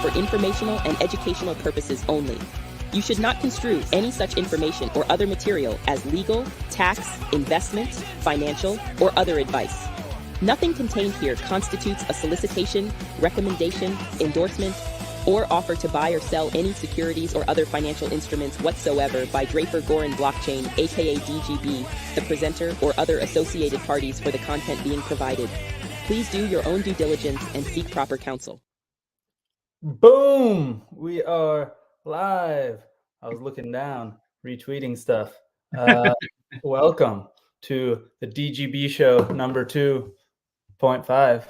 for informational and educational purposes only. You should not construe any such information or other material as legal, tax, investment, financial, or other advice. Nothing contained here constitutes a solicitation, recommendation, endorsement, or offer to buy or sell any securities or other financial instruments whatsoever by Goren Blockchain, aka DGB, the presenter, or other associated parties for the content being provided. Please do your own due diligence and seek proper counsel. Boom! We are live. I was looking down, retweeting stuff. Welcome to the DGB show number 2.5.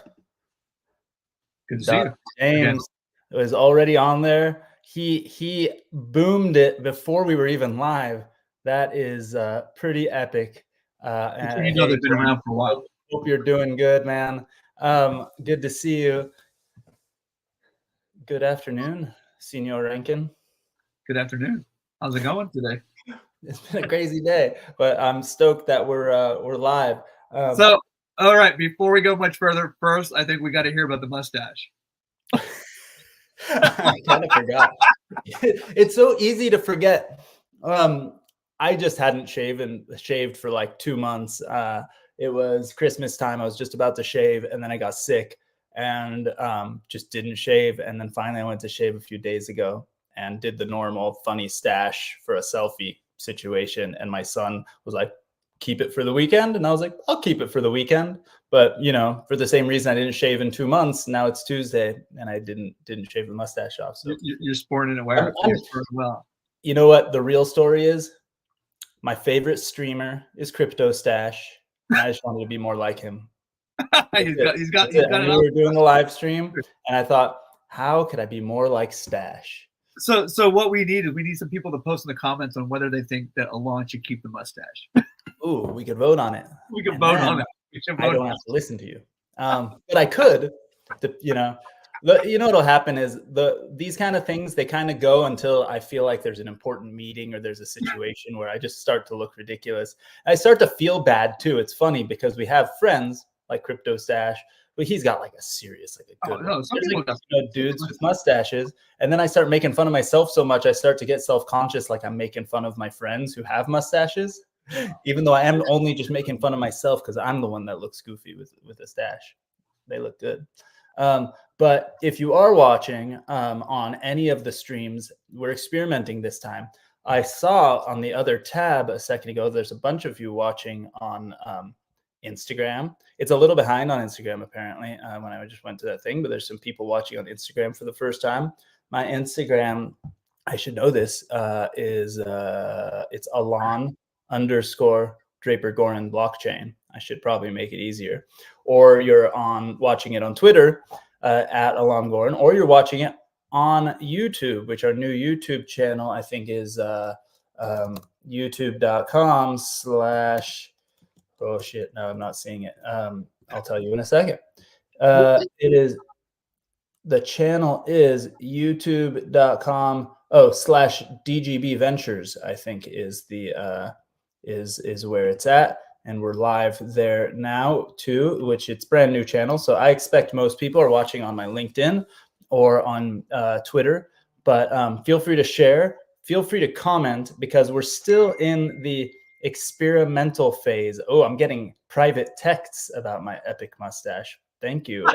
Good to see you. James was already on there. He boomed it before we were even live. That is pretty epic. And you know they've been around for a while. Hope you're doing good, man. Good to see you. Good afternoon, Senor Rankin. Good afternoon. How's it going today? It's been a crazy day, but I'm stoked that we're live. So, all right, before we go much further, first, I think we got to hear about the mustache. I kind of forgot. It's so easy to forget. I just hadn't shaved for like 2 months. It was Christmas time. I was just about to shave, and then I got sick and just didn't shave. And then finally I went to shave a few days ago and did the normal funny stash for a selfie situation. And my son was like, keep it for the weekend. And I was like, I'll keep it for the weekend. But, you know, for the same reason I didn't shave in 2 months. Now it's Tuesday and I didn't shave the mustache off. So you're sporting it well. Well, you know what the real story is? My favorite streamer is Crypto Stash. And I just wanted to be more like him. he's got we were doing a live stream and I thought, how could I be more like Stash? So what we need is some people to post in the comments on whether they think that Alon should keep the mustache. Ooh, we could vote on it. We could vote on it. I don't have to listen to you. But I could, what'll happen is these kind of things, they kind of go until I feel like there's an important meeting or there's a situation where I just start to look ridiculous. I start to feel bad too. It's funny because we have friends like Crypto Stash, but he's got like a serious, like a good some people got dudes with mustaches. And then I start making fun of myself so much, I start to get self-conscious, like I'm making fun of my friends who have mustaches, even though I am only just making fun of myself because I'm the one that looks goofy with a stash. They look good. But if you are watching on any of the streams, we're experimenting this time. I saw on the other tab a second ago, there's a bunch of you watching on Instagram. It's a little behind on Instagram, apparently, when I just went to that thing, but there's some people watching on Instagram for the first time. My Instagram, I should know this, is it's Alon _Draper Goren blockchain. I should probably make it easier. Or you're watching it on Twitter at Alon Goren, or you're watching it on YouTube, which our new YouTube channel, I think, is youtube.com/ oh shit, no, I'm not seeing it. I'll tell you in a second. The channel is youtube.com /DGB Ventures, I think is the is where it's at. And we're live there now too, which it's brand new channel. So I expect most people are watching on my LinkedIn or on Twitter, but feel free to share, feel free to comment, because we're still in the experimental phase. Oh, I'm getting private texts about my epic mustache. Thank you,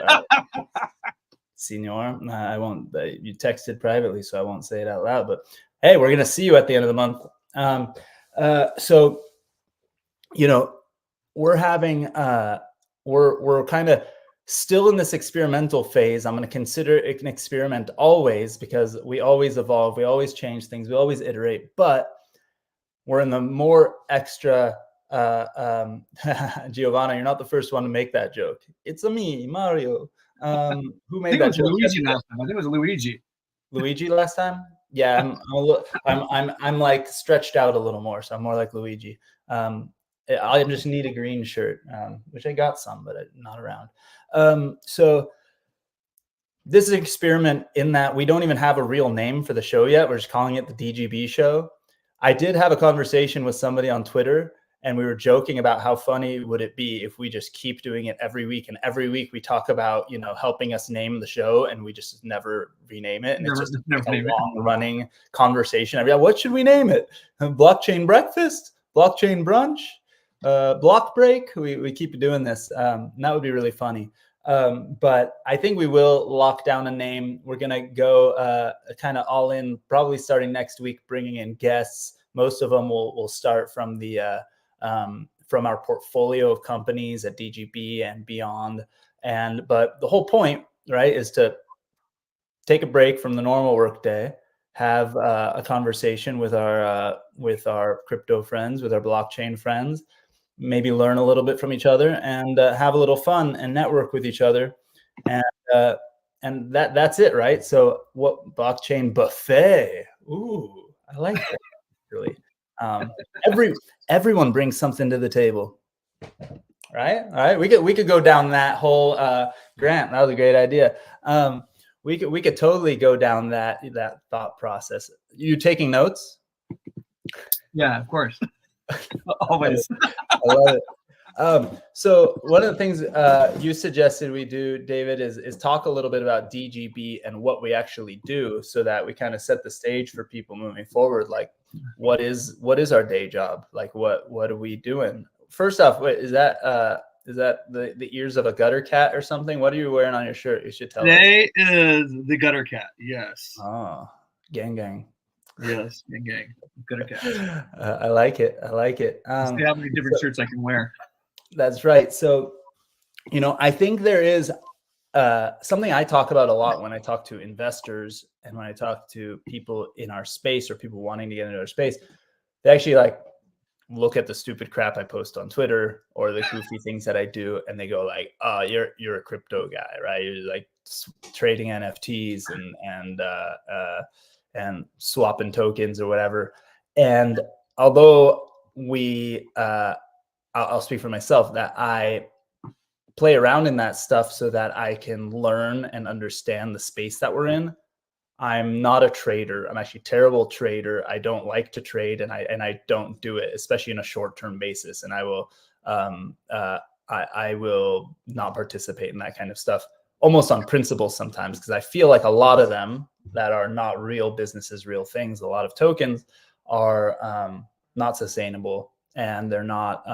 Senor. I won't. You texted privately, so I won't say it out loud. But hey, we're gonna see you at the end of the month. So, you know, we're having we're kind of still in this experimental phase. I'm going to consider it an experiment always, because we always evolve, we always change things, we always iterate. But we're in the more extra. Giovanna, you're not the first one to make that joke. It's me, Mario. Who made that joke? Luigi last time. I think it was Luigi. Luigi last time. Yeah, I'm like stretched out a little more, so I'm more like Luigi. I just need a green shirt, which I got some, but not around. So this is an experiment in that we don't even have a real name for the show yet. We're just calling it the DGB show. I did have a conversation with somebody on Twitter, And we were joking about how funny would it be if we just keep doing it every week. And every week we talk about, helping us name the show, and we just never rename it. And it's just a long running conversation. What should we name it? Blockchain breakfast, blockchain brunch, block break. We keep doing this. And that would be really funny. But I think we will lock down a name. We're going to go kind of all in, probably starting next week, bringing in guests. Most of them will start from from our portfolio of companies at DGB and beyond. But the whole point, right, is to take a break from the normal workday, have a conversation with our crypto friends, with our blockchain friends, maybe learn a little bit from each other, and have a little fun and network with each other. And that's it, right? So what blockchain buffet? Ooh, I like that. Really. Everyone brings something to the table. Right? All right. We could go down that whole Grant, that was a great idea. We could totally go down that thought process. You taking notes? Yeah, of course. Always. I love it. So one of the things you suggested we do, David, is talk a little bit about DGB and what we actually do, so that we kind of set the stage for people moving forward. Like, what is our day job? Like, what are we doing? First off, wait, is that the ears of a gutter cat or something? What are you wearing on your shirt? You should tell us. Today is the gutter cat. Yes. Oh, gang. Yes, gang. Gutter cat. I like it. I like it. See how many different shirts I can wear. That's right. So, I think there is something I talk about a lot when I talk to investors and when I talk to people in our space, or people wanting to get into our space. They actually look at the stupid crap I post on Twitter or the goofy things that I do, and they go like, "Oh, you're a crypto guy, right? You're like trading NFTs and swapping tokens or whatever." And although I'll speak for myself, that I play around in that stuff so that I can learn and understand the space that we're in. I'm not a trader. I'm actually a terrible trader. I don't like to trade, and I don't do it, especially in a short-term basis. And I will not participate in that kind of stuff, almost on principle sometimes, because I feel like a lot of them that are not real businesses, real things, a lot of tokens are not sustainable, and they're not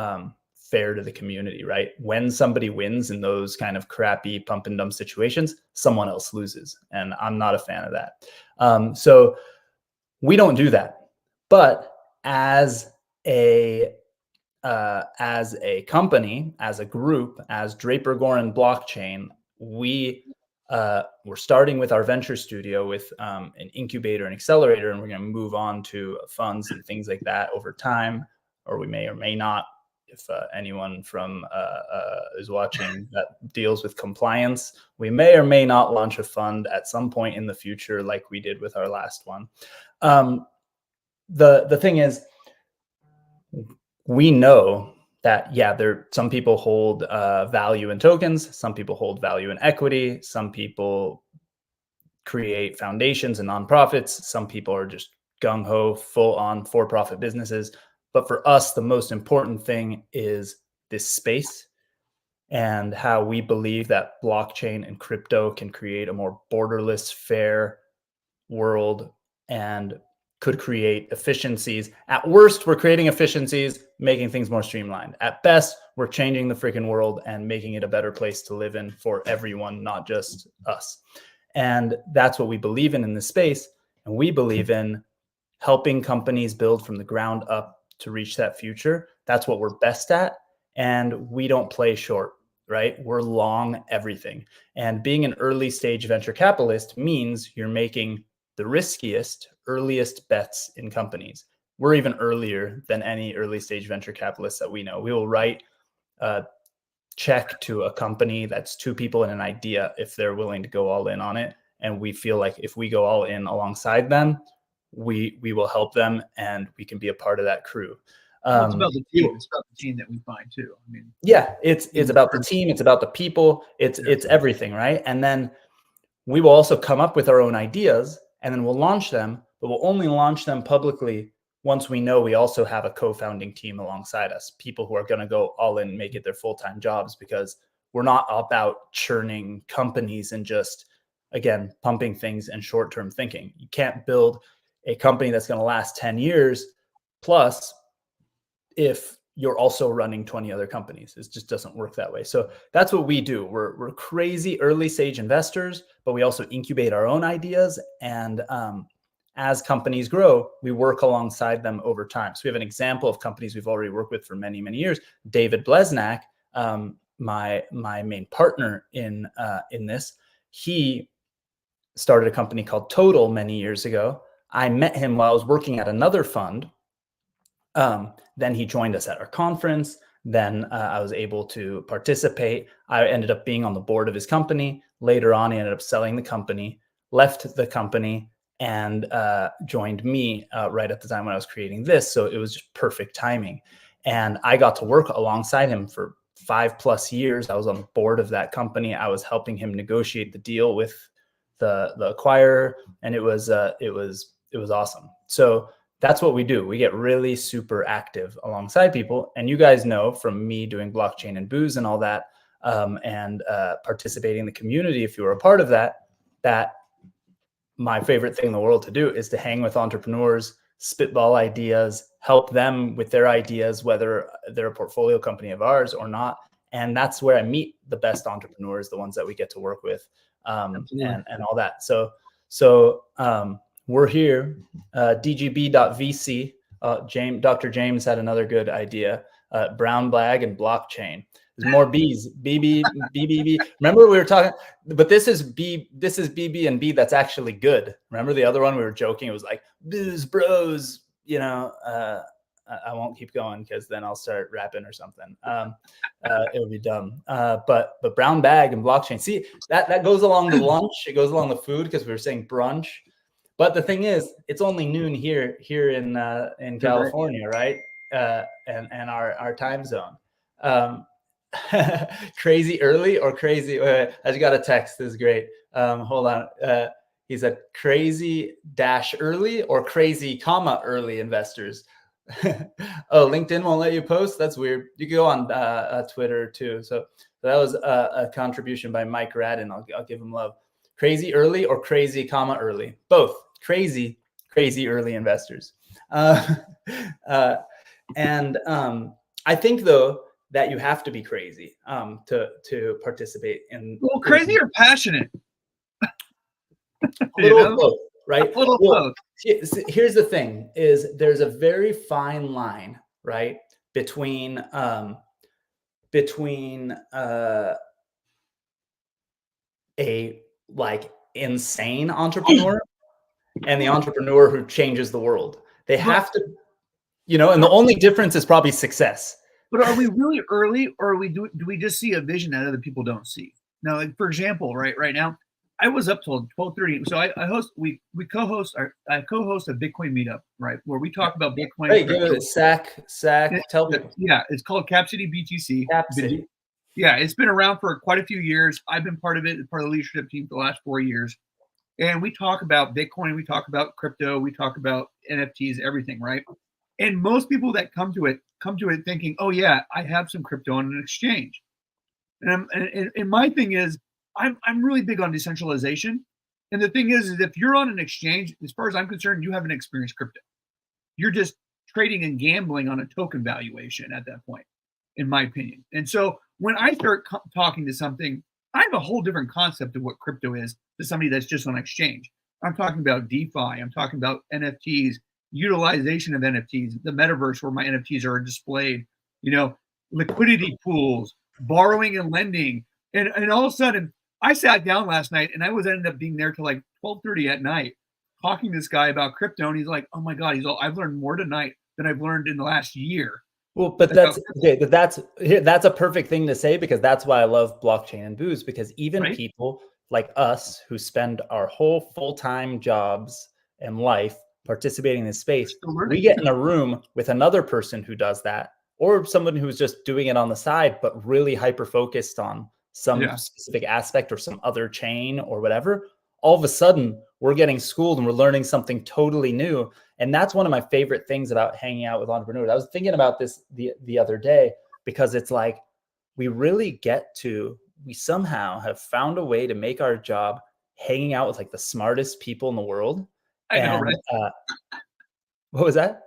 fair to the community, right? When somebody wins in those kind of crappy pump and dump situations, someone else loses. And I'm not a fan of that. So we don't do that. But as a company, as a group, as Draper Goren Blockchain, we're starting with our venture studio with an incubator and accelerator, and we're going to move on to funds and things like that over time, or we may or may not. If anyone from is watching that deals with compliance, we may or may not launch a fund at some point in the future, like we did with our last one. The thing is, we know that, some people hold value in tokens, some people hold value in equity, some people create foundations and nonprofits, some people are just gung-ho, full-on for-profit businesses. But for us, the most important thing is this space and how we believe that blockchain and crypto can create a more borderless, fair world and could create efficiencies. At worst, we're creating efficiencies, making things more streamlined. At best, we're changing the freaking world and making it a better place to live in for everyone, not just us. And that's what we believe in this space. And we believe in helping companies build from the ground up to reach that future. That's what we're best at. And we don't play short, right? We're long everything. And being an early stage venture capitalist means you're making the riskiest, earliest bets in companies. We're even earlier than any early stage venture capitalists that we know. We will write a check to a company that's 2 people and an idea if they're willing to go all in on it. And we feel like if we go all in alongside them, we will help them, and we can be a part of that crew. It's about the team. It's about the team that we find too. I mean, it's about the team. It's about the people. It's everything, right? And then we will also come up with our own ideas, and then we'll launch them, but we'll only launch them publicly once we know, we also have a co-founding team alongside us, people who are going to go all in, make it their full-time jobs, because we're not about churning companies and just, again, pumping things and short-term thinking. You can't build a company that's going to last 10 years plus if you're also running 20 other companies. It just doesn't work that way. So that's what we do. We're crazy early stage investors, but we also incubate our own ideas. And as companies grow, we work alongside them over time. So we have an example of companies we've already worked with for many, many years. David Blesnak, my main partner in this, he started a company called Total many years ago. I met him while I was working at another fund. Then he joined us at our conference. Then I was able to participate. I ended up being on the board of his company. Later on, he ended up selling the company, left the company, and joined me right at the time when I was creating this. So it was just perfect timing. And I got to work alongside him for 5+ years. I was on the board of that company. I was helping him negotiate the deal with the acquirer, and it was awesome. So that's what we do. We get really super active alongside people. And you guys know from me doing blockchain and booze and all that, and participating in the community, if you were a part of that, that my favorite thing in the world to do is to hang with entrepreneurs, spitball ideas, help them with their ideas, whether they're a portfolio company of ours or not. And that's where I meet the best entrepreneurs, the ones that we get to work with, and all that. So we're here, DGB.VC. Dr. James had another good idea, brown bag and blockchain. There's more B's, BB. Remember we were talking, but this is BB and B that's actually good. Remember the other one we were joking, it was like, booze bros, I won't keep going because then I'll start rapping or something. It would be dumb. But brown bag and blockchain, see, that goes along the lunch, it goes along the food, because we were saying brunch. But the thing is, it's only noon here in California, right? And our time zone. Crazy early or crazy? I just got a text. This is great. Hold on. He said crazy dash early or crazy comma early investors. Oh, LinkedIn won't let you post. That's weird. You can go on Twitter too. So that was a contribution by Mike Radin. I'll give him love. Crazy early or crazy comma early? Both. Crazy early investors. And I think though that you have to be crazy to participate in. Well, crazy or passionate? A little of both, right? A little both. Here's the thing: is there's a very fine line, right, between a like insane entrepreneur and the entrepreneur who changes the world. They have to, and the only difference is probably success. But are we really early, or do we just see a vision that other people don't see? Now, like, for example, right now, I was up till 12:30. So I co-host a Bitcoin meetup, right, where we talk about Bitcoin. Hey, give it a sack. Tell people. Yeah, it's called Cap City BTC. Cap City. Yeah, it's been around for quite a few years. I've been part of it, part of the leadership team for the last 4 years. And we talk about Bitcoin, we talk about crypto, we talk about NFTs, everything, right? And most people that come to it thinking, oh yeah, I have some crypto on an exchange. And my thing is, I'm really big on decentralization. And the thing is if you're on an exchange, as far as I'm concerned, you haven't experienced crypto. You're just trading and gambling on a token valuation at that point, in my opinion. And so when I start talking to something, I have a whole different concept of what crypto is to somebody that's just on exchange. I'm talking about DeFi. I'm talking about NFTs, utilization of NFTs, the metaverse where my NFTs are displayed, liquidity pools, borrowing and lending. And all of a sudden, I sat down last night and I ended up being there till like 12:30 at night, talking to this guy about crypto. And he's like, oh my God, I've learned more tonight than I've learned in the last year. Well, but that's a perfect thing to say, because that's why I love blockchain and booze, because even people like us who spend our whole full-time jobs and life participating in this space, we get in a room with another person who does that, or someone who's just doing it on the side, but really hyper-focused on some specific aspect or some other chain or whatever. All of a sudden, we're getting schooled and we're learning something totally new. And that's one of my favorite things about hanging out with entrepreneurs. I was thinking about this the other day, because it's like, we somehow have found a way to make our job hanging out with like the smartest people in the world. I know, right? What was that?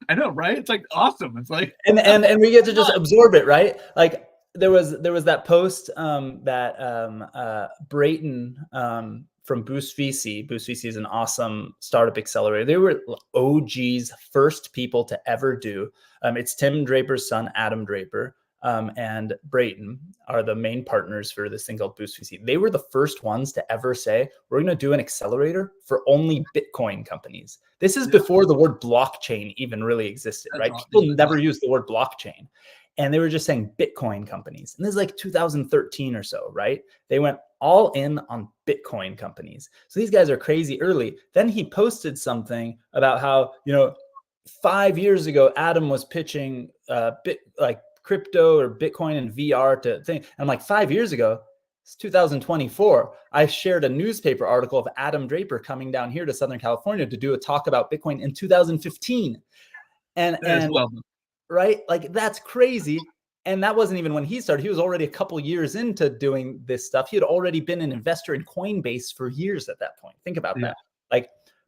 I know, right? It's like awesome. It's like, and we get to just absorb it, right? Like there was that post that Brayton from Boost VC. Boost VC is an awesome startup accelerator. They were OG's first people to ever do. It's Tim Draper's son, Adam Draper, and Brayton are the main partners for this thing called Boost VC. They were the first ones to ever say, we're going to do an accelerator for only Bitcoin companies. This is before the word blockchain even really existed, right? People never used the word blockchain. And they were just saying Bitcoin companies. And this is like 2013 or so, right? They went all in on Bitcoin companies. So these guys are crazy early. Then he posted something about how, 5 years ago, Adam was pitching crypto or Bitcoin and VR to think. And I'm like, 5 years ago, it's 2024. I shared a newspaper article of Adam Draper coming down here to Southern California to do a talk about Bitcoin in 2015. And right, like that's crazy. And that wasn't even when he started. He was already a couple years into doing this stuff. He had already been an investor in Coinbase for years at that point. Think about that.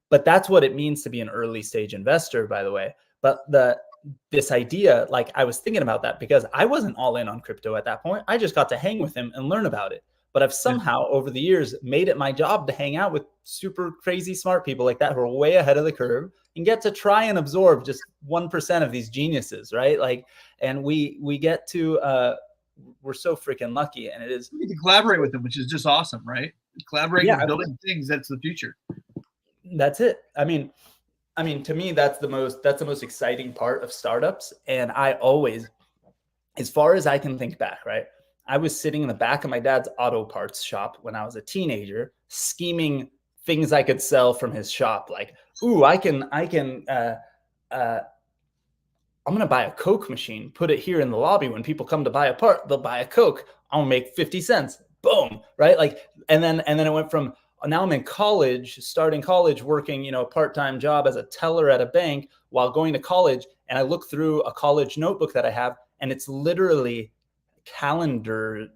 But that's what it means to be an early stage investor, by the way. But this idea, like I was thinking about that because I wasn't all in on crypto at that point. I just got to hang with him and learn about it. But I've somehow over the years made it my job to hang out with super crazy smart people like that who are way ahead of the curve and get to try and absorb just 1% of these geniuses, right? Like, and we get to, we're so freaking lucky. And it is. You can collaborate with them, which is just awesome, right? Collaborating and building things, that's the future. That's it. I mean, to me, that's the most exciting part of startups. And I always, as far as I can think back, right? I was sitting in the back of my dad's auto parts shop when I was a teenager, scheming things I could sell from his shop. Like, ooh, I'm going to buy a Coke machine, put it here in the lobby. When people come to buy a part, they'll buy a Coke. I'll make 50 cents. Boom. Right. Like, and then it went from, now I'm in college, starting college, working, a part-time job as a teller at a bank while going to college. And I look through a college notebook that I have, and it's literally calendars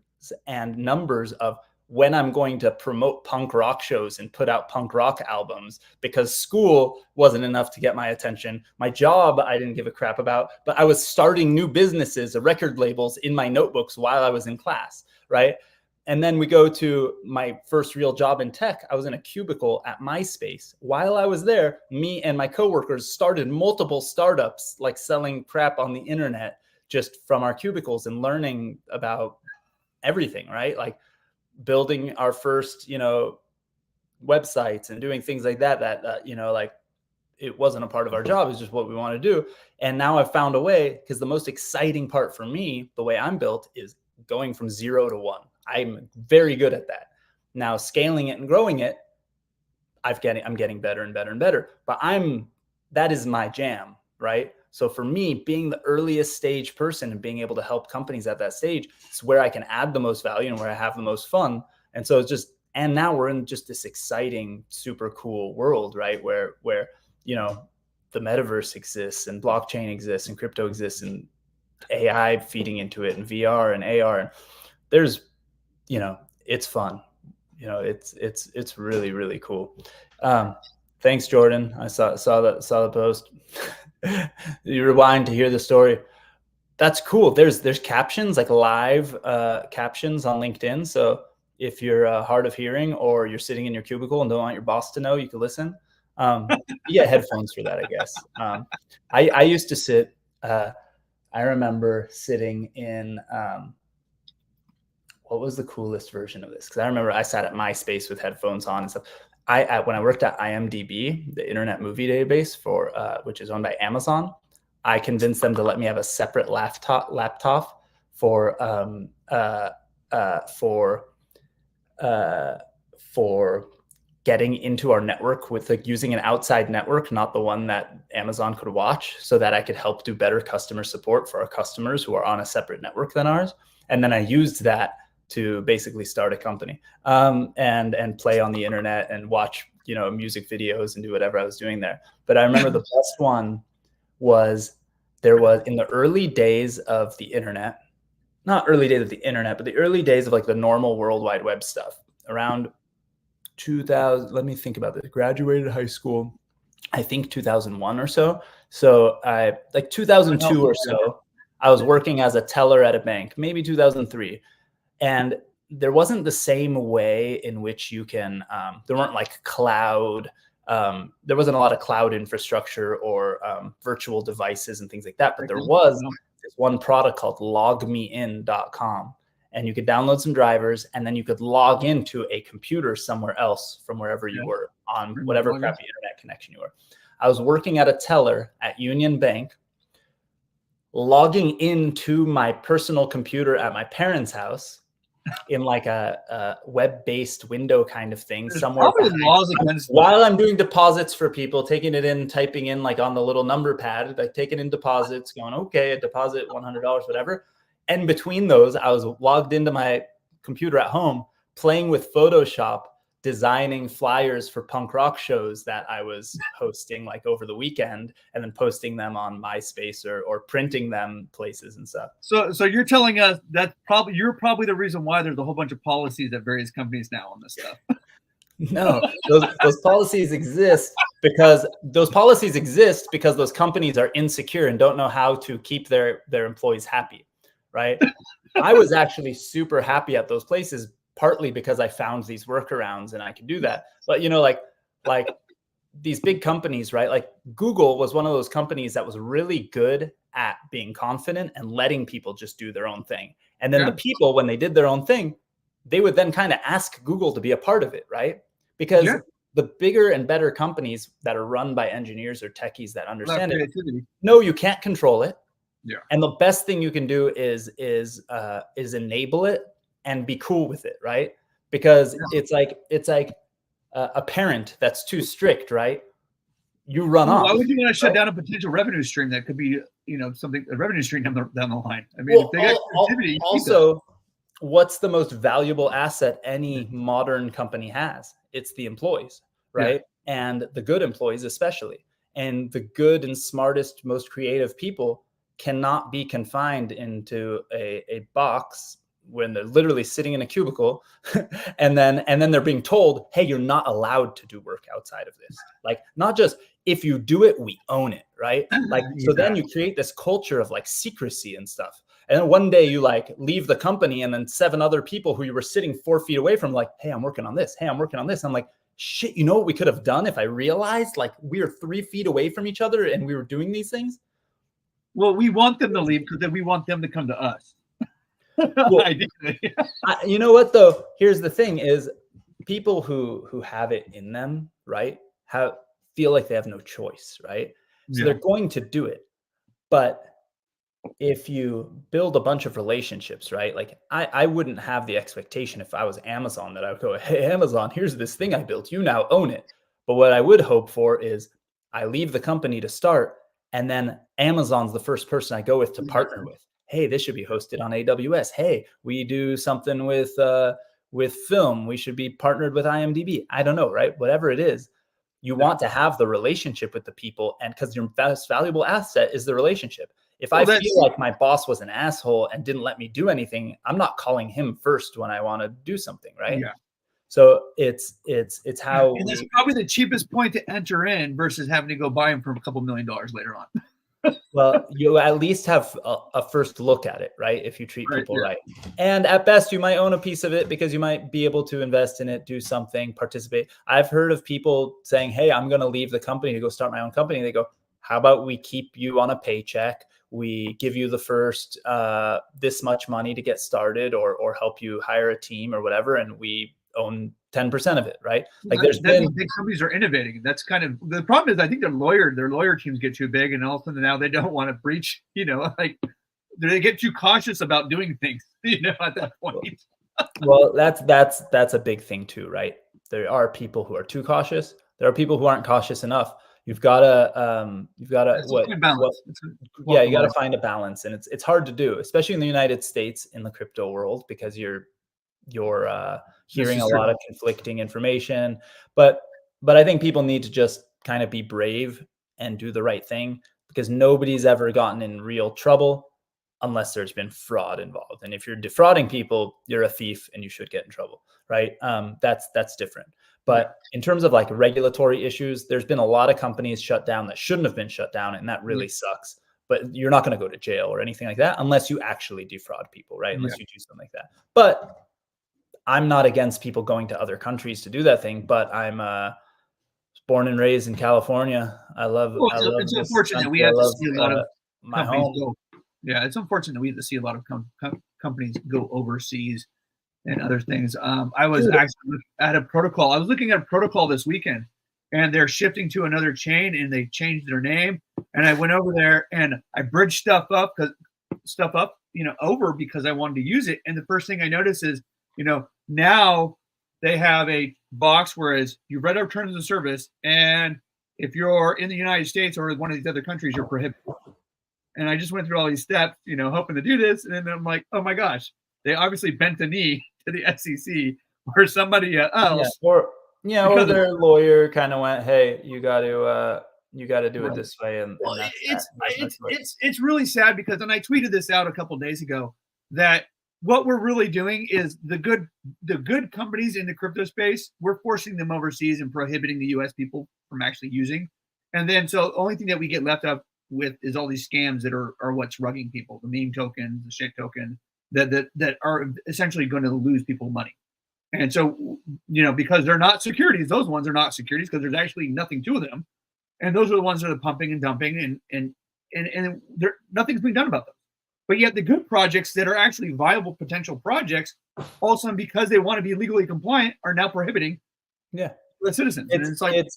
and numbers of when I'm going to promote punk rock shows and put out punk rock albums, because school wasn't enough to get my attention. My job, I didn't give a crap about, but I was starting new businesses, record labels in my notebooks while I was in class, right? And then we go to my first real job in tech. I was in a cubicle at MySpace. While I was there, me and my coworkers started multiple startups, like selling crap on the internet, just from our cubicles and learning about everything, right? Like building our first, websites and doing things like that, like it wasn't a part of our job. It's just what we want to do. And now I've found a way, because the most exciting part for me, the way I'm built, is going from 0 to 1. I'm very good at that. Now scaling it and growing it, I'm getting better and better and better, but that is my jam, right? So for me, being the earliest stage person and being able to help companies at that stage, it's where I can add the most value and where I have the most fun. And so it's just, and now we're in just this exciting, super cool world, right? Where, the metaverse exists and blockchain exists and crypto exists and AI feeding into it and VR and AR. And there's, it's fun. It's really, really cool. Thanks, Jordan. I saw the post. You rewind to hear the story. That's cool. There's captions, like live captions on LinkedIn. So if you're hard of hearing or you're sitting in your cubicle and don't want your boss to know, you can listen. You get headphones for that, I guess. I used to sit. I remember sitting in. What was the coolest version of this? Because I remember I sat at MySpace with headphones on and stuff. When I worked at IMDb, the Internet Movie Database which is owned by Amazon, I convinced them to let me have a separate laptop for getting into our network with using an outside network, not the one that Amazon could watch, so that I could help do better customer support for our customers who are on a separate network than ours. And then I used that to basically start a company and play on the internet and watch music videos and do whatever I was doing there. But I remember the best one was in the early days of the internet, not early days of the internet, but the early days of like the normal World Wide Web stuff around 2000. Let me think about this. Graduated high school, I think 2001 or so. So I like 2002 or so, I was working as a teller at a bank, maybe 2003. And there wasn't the same way in which you can, there weren't like cloud, there wasn't a lot of cloud infrastructure or virtual devices and things like that. But there was this one product called logmein.com. And you could download some drivers, and then you could log into a computer somewhere else from wherever you were on whatever crappy internet connection you were. I was working at a teller at Union Bank, logging into my personal computer at my parents' house in like a web-based window kind of thing. There's somewhere while I'm doing deposits for people, taking it in, typing in like on the little number pad, like taking in deposits, going, okay, a deposit, $100, whatever. And between those, I was logged into my computer at home, playing with Photoshop, designing flyers for punk rock shows that I was hosting like over the weekend, and then posting them on MySpace or printing them places and stuff. So you're telling us that you're probably the reason why there's a whole bunch of policies at various companies now on this stuff. No, those policies exist because those companies are insecure and don't know how to keep their employees happy. Right. I was actually super happy at those places, partly because I found these workarounds and I could do that. But, like these big companies, right? Like Google was one of those companies that was really good at being confident and letting people just do their own thing. And then the people, when they did their own thing, they would then kind of ask Google to be a part of it, right? Because the bigger and better companies that are run by engineers or techies that understand it, no, you can't control it. Yeah. And the best thing you can do is enable it and be cool with it, right? Because it's like a parent that's too strict, right? You run off. Why would you want to shut down a potential revenue stream that could be, a revenue stream down the line? I mean, if they got creativity, also, what's the most valuable asset any modern company has? It's the employees, right? Yeah. And the good employees especially. And the good and smartest, most creative people cannot be confined into a box when they're literally sitting in a cubicle and then they're being told, hey, you're not allowed to do work outside of this. Like, not just if you do it, we own it, right? Like, so then you create this culture of like secrecy and stuff. And then one day you like leave the company, and then 7 other people who you were sitting 4 feet away from, like, hey, I'm working on this. Hey, I'm working on this. I'm like, shit, you know what we could have done if I realized like we were 3 feet away from each other and we were doing these things? Well, we want them to leave because then we want them to come to us. Well, you know what though? Here's the thing: is people who have it in them, right? Feel like they have no choice, right? So they're going to do it. But if you build a bunch of relationships, right? Like I wouldn't have the expectation if I was Amazon that I would go, hey, Amazon, here's this thing I built. You now own it. But what I would hope for is I leave the company to start, and then Amazon's the first person I go with to partner with. Hey, this should be hosted on AWS. Hey, we do something with film. We should be partnered with IMDb. I don't know, right? Whatever it is, you want to have the relationship with the people, and because your best valuable asset is the relationship. If I feel like my boss was an asshole and didn't let me do anything, I'm not calling him first when I want to do something, right? Yeah. So it's how. And that's probably the cheapest point to enter in versus having to go buy him for a couple $1 million later on. Well, you at least have a first look at it, right? If you treat people right. And at best, you might own a piece of it because you might be able to invest in it, do something, participate. I've heard of people saying, hey, I'm going to leave the company to go start my own company. And they go, how about we keep you on a paycheck? We give you the first this much money to get started, or help you hire a team or whatever, and we own 10% of it, right? Like big companies are innovating. That's kind of the problem. Is I think their lawyer teams get too big, and all of a sudden now they don't want to breach. Like they get too cautious about doing things. At that point. Well, that's a big thing too, right? There are people who are too cautious. There are people who aren't cautious enough. You've got to you got to find a balance, and it's hard to do, especially in the United States in the crypto world, because you're hearing a lot of conflicting information. But But I think people need to just kind of be brave and do the right thing, because nobody's ever gotten in real trouble unless there's been fraud involved. And if you're defrauding people, you're a thief and you should get in trouble, right? That's different. But in terms of like regulatory issues, there's been a lot of companies shut down that shouldn't have been shut down, and that really sucks. But you're not going to go to jail or anything like that unless you actually defraud people, right? Unless you do something like that. But I'm not against people going to other countries to do that thing, but I'm born and raised in California. I love it's unfortunate that we have to see a lot of my companies home. go. Yeah, it's unfortunate that we have to see a lot of companies go overseas and other things. I was actually at a protocol. I was looking at a protocol this weekend, and they're shifting to another chain, and they changed their name. And I went over there and I bridged stuff up, over because I wanted to use it. And the first thing I noticed is, now they have a box, whereas you read our terms of service, and if you're in the United States or one of these other countries, you're prohibited. And I just went through all these steps, hoping to do this. And then I'm like, oh my gosh, they obviously bent the knee to the SEC, or somebody else. Or their lawyer kind of went, hey, you got to do it this way. And it's really sad, because, and I tweeted this out a couple of days ago, that what we're really doing is the good companies in the crypto space, we're forcing them overseas and prohibiting the US people from actually using. And then, so the only thing that we get left up with is all these scams that are what's rugging people, the meme tokens, the shit token, that are essentially going to lose people money. And so, because they're not securities, those ones are not securities, because there's actually nothing to them. And those are the ones that are pumping and dumping, and nothing's being done about them. But yet the good projects that are actually viable potential projects, all of a sudden, because they want to be legally compliant, are now prohibiting the citizens.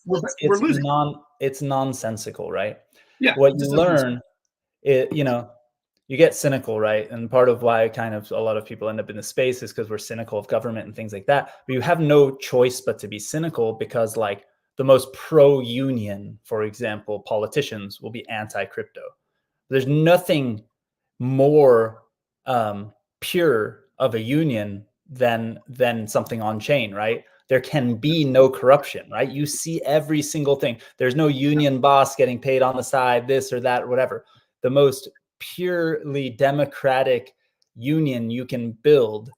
We're losing. It's nonsensical, right? Yeah. What you learn, you get cynical, right? And part of why kind of a lot of people end up in the space is because we're cynical of government and things like that. But you have no choice but to be cynical, because like the most pro-union, for example, politicians will be anti-crypto. There's nothing more pure of a union than something on chain, right? There can be no corruption, right? You see every single thing. There's no union boss getting paid on the side, this or that, or whatever. The most purely democratic union you can build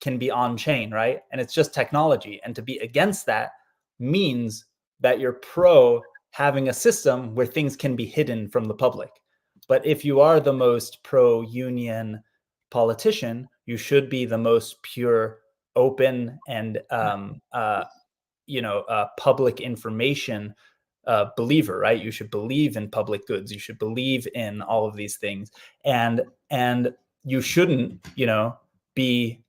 can be on chain, right? And it's just technology. And to be against that means that you're pro having a system where things can be hidden from the public. But if you are the most pro-union politician, you should be the most pure, open, and public information believer, right? You should believe in public goods. You should believe in all of these things, and you shouldn't, be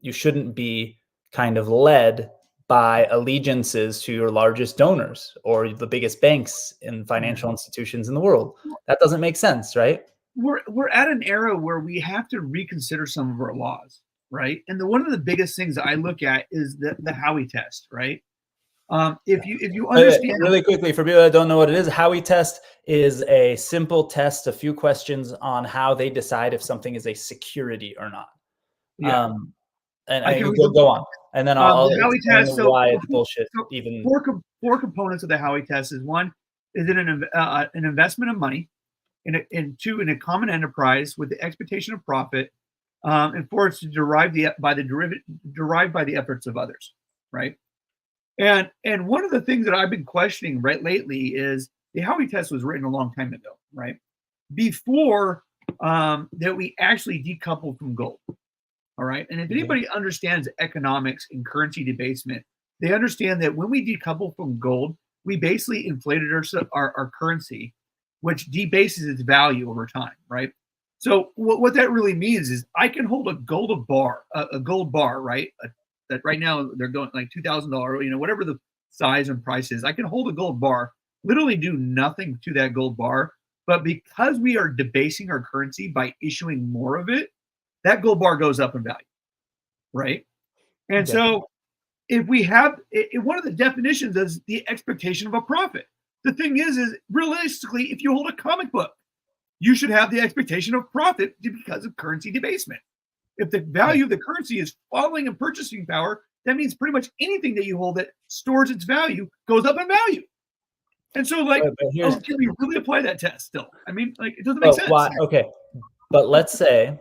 you shouldn't be kind of led by allegiances to your largest donors or the biggest banks and financial institutions in the world. That doesn't make sense, right? We're at an era where we have to reconsider some of our laws, right? And one of the biggest things that I look at is the Howey test, right? If you understand really quickly, for people that don't know what it is, Howey test is a simple test, a few questions on how they decide if something is a security or not. Yeah. And I can go on, and then I'll Howey test. Why it's bullshit. Even four components of the Howey test is: one, is it an investment of money, and two, in a common enterprise with the expectation of profit, and four, it's derived by the efforts of others, right? And one of the things that I've been questioning lately is the Howey test was written a long time ago, right? Before that we actually decoupled from gold. All right. And if anybody understands economics and currency debasement, they understand that when we decouple from gold, we basically inflated our currency, which debases its value over time. Right. So what that really means is I can hold a gold bar, right? That right now they're going like $2,000, whatever the size and price is. I can hold a gold bar, literally do nothing to that gold bar. But because we are debasing our currency by issuing more of it, that gold bar goes up in value, right? And so if we have, one of the definitions is the expectation of a profit. The thing is realistically, if you hold a comic book, you should have the expectation of profit because of currency debasement. If the value of the currency is falling in purchasing power, that means pretty much anything that you hold that stores its value goes up in value. And so, like, can we really apply that test still? I mean, like, it doesn't make sense. Why? Okay, but let's say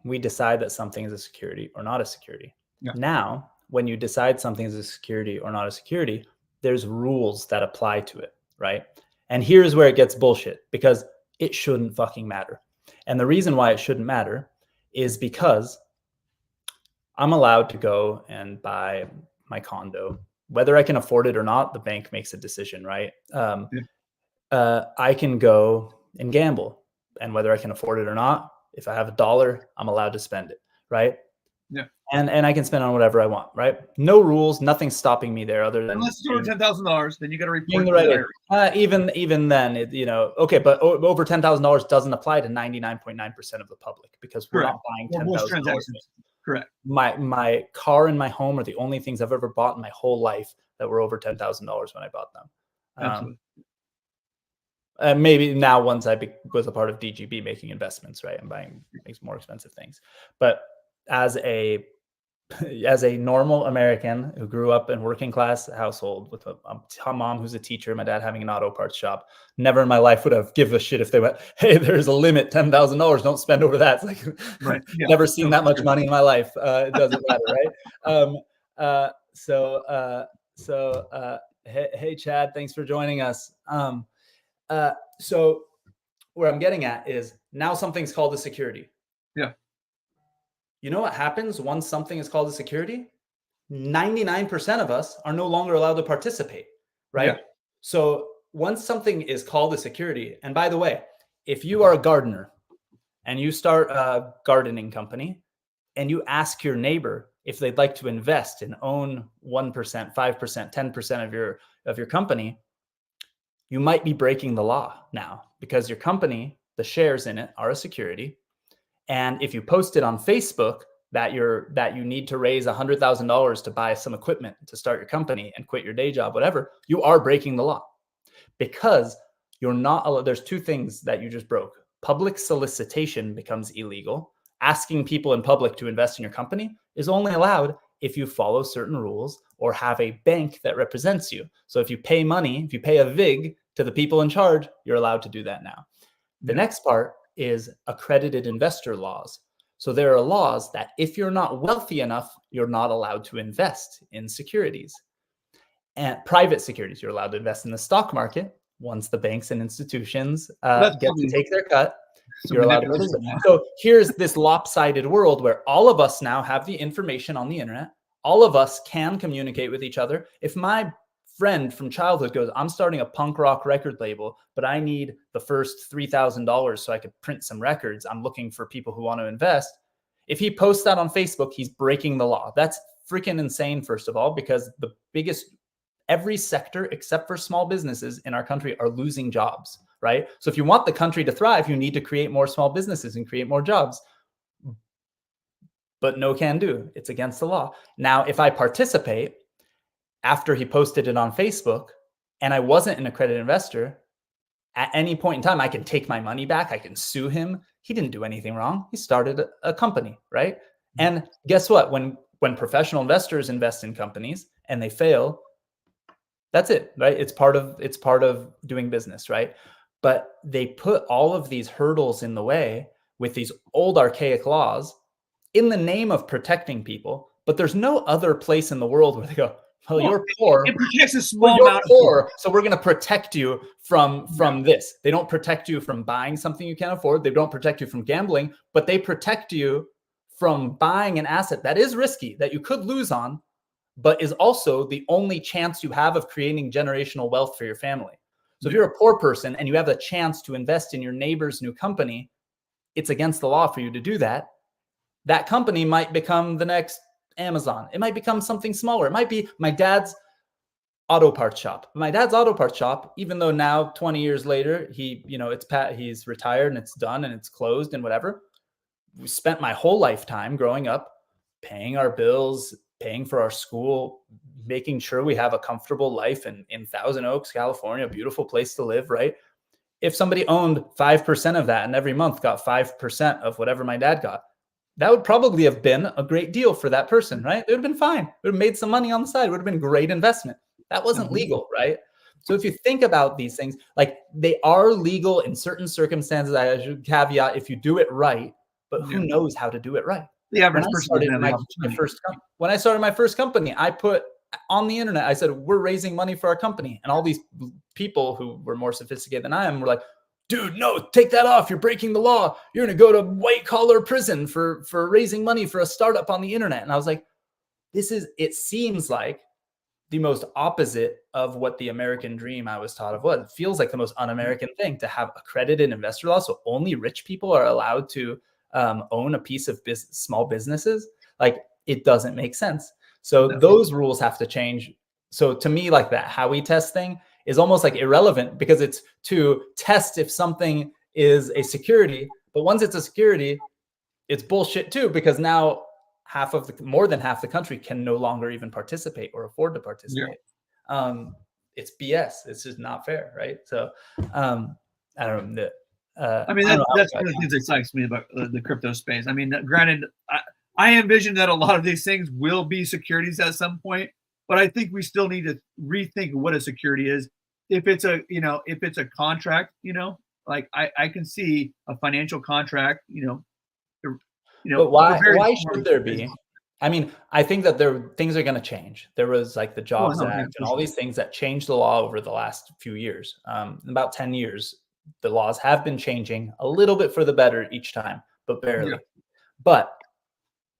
we decide that something is a security or not a security. Yeah. Now, when you decide something is a security or not a security, there's rules that apply to it, right? And here's where it gets bullshit, because it shouldn't fucking matter. And the reason why it shouldn't matter is because I'm allowed to go and buy my condo. Whether I can afford it or not, the bank makes a decision, right? I can go and gamble. And whether I can afford it or not, if I have $1, I'm allowed to spend it, right? Yeah. And I can spend on whatever I want, right? No rules, nothing stopping me there other than unless it's over $10,000, then you got to report the right. Even then, okay, but over $10,000 doesn't apply to 99.9% of the public, because we're not buying $10,000. Correct. My car and my home are the only things I've ever bought in my whole life that were over $10,000 when I bought them. Absolutely. Maybe now, once I was a part of DGB making investments, right, and buying more expensive things. But as a normal American who grew up in working class household with a mom who's a teacher, my dad having an auto parts shop, never in my life would have given a shit if they went, hey, there's a limit, $10,000, don't spend over that. It's like, right. Yeah. Never seen that much money in my life. It doesn't matter, right? Hey, Chad, thanks for joining us. So where I'm getting at is, now something's called a security. Yeah. You know what happens once something is called a security? 99% of us are no longer allowed to participate, right? Yeah. So once something is called a security, and by the way, if you are a gardener and you start a gardening company and you ask your neighbor if they'd like to invest and own 1%, 5%, 10% of your company, you might be breaking the law now, because your company, the shares in it, are a security. And if you post it on Facebook that you need to raise $100,000 to buy some equipment to start your company and quit your day job, whatever, you are breaking the law, because you're not allowed. There's two things that you just broke. Public solicitation becomes illegal. Asking people in public to invest in your company is only allowed if you follow certain rules or have a bank that represents you. So if you pay money, if you pay a VIG to the people in charge, you're allowed to do that now. The next part is accredited investor laws. So there are laws that if you're not wealthy enough, you're not allowed to invest in securities. And private securities, you're allowed to invest in the stock market. Once the banks and institutions get to take their cut, you're allowed to do that. So here's this lopsided world where all of us now have the information on the internet. All of us can communicate with each other. If my friend from childhood goes, I'm starting a punk rock record label, but I need the first $3,000 so I could print some records, I'm looking for people who want to invest. If he posts that on Facebook, he's breaking the law. That's freaking insane, first of all, because every sector except for small businesses in our country are losing jobs, right? So if you want the country to thrive, you need to create more small businesses and create more jobs. But no can do. It's against the law. Now, if I participate after he posted it on Facebook and I wasn't an accredited investor, at any point in time, I can take my money back. I can sue him. He didn't do anything wrong. He started a company, right? And guess what? When professional investors invest in companies and they fail, that's it, right? It's part of doing business, right? But they put all of these hurdles in the way with these old archaic laws in the name of protecting people. But there's no other place in the world where they go, well, you're poor. It protects a small amount of poor, so we're going to protect you from this. They don't protect you from buying something you can't afford. They don't protect you from gambling, but they protect you from buying an asset that is risky, that you could lose on, but is also the only chance you have of creating generational wealth for your family. So if you're a poor person and you have a chance to invest in your neighbor's new company, it's against the law for you to do that. That company might become the next Amazon. It might become something smaller. It might be my dad's auto parts shop. My dad's auto parts shop, even though now 20 years later, he's retired and it's done and it's closed and whatever. We spent my whole lifetime growing up paying our bills, paying for our school, making sure we have a comfortable life in Thousand Oaks, California, a beautiful place to live, right? If somebody owned 5% of that and every month got 5% of whatever my dad got, that would probably have been a great deal for that person, right? It would have been fine. It would have made some money on the side. It would have been great investment. That wasn't legal, right? So if you think about these things, like they are legal in certain circumstances, I should caveat if you do it right, but who knows how to do it right? The average When I person started doesn't have the opportunity. when I started my first company, I put on the internet, I said, we're raising money for our company. And all these people who were more sophisticated than I am were like, dude, no, take that off. You're breaking the law. You're going to go to white collar prison for raising money for a startup on the internet. And I was like, it seems like the most opposite of what the American dream I was taught of was. It feels like the most un-American thing to have accredited investor law. So only rich people are allowed to own a piece of small businesses. Like it doesn't make sense. So those rules have to change. So to me, like that Howey test thing is almost like irrelevant because it's to test if something is a security. But once it's a security, it's bullshit too, because now more than half the country can no longer even participate or afford to participate. Yeah. It's BS. It's just not fair, right? So I don't know. I mean, that's one of the things that excites me about the crypto space. I mean, granted, I envision that a lot of these things will be securities at some point, but I think we still need to rethink what a security is. If it's a contract, like I can see a financial contract, but why should there be? I mean, I think that things are going to change. There was like the Jobs Act and all these things that changed the law over the last few years. About 10 years, the laws have been changing a little bit for the better each time, but barely. Yeah. But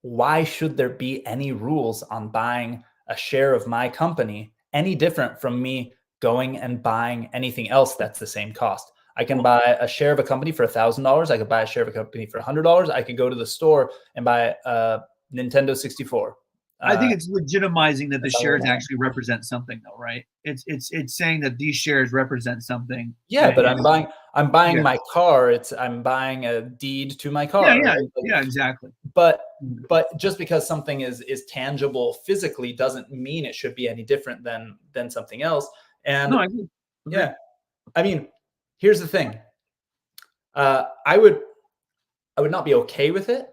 why should there be any rules on buying a share of my company any different from me going and buying anything else that's the same cost? I can buy a share of a company for $1,000. I could buy a share of a company for $100. I could go to the store and buy a Nintendo 64. I think it's legitimizing that the shares actually represent something, though, right? It's saying that these shares represent something. Yeah, but I'm buying my car. I'm buying a deed to my car. Yeah, exactly. But just because something is tangible physically doesn't mean it should be any different than something else. And no, I agree. Yeah, I mean, here's the thing. I would not be okay with it,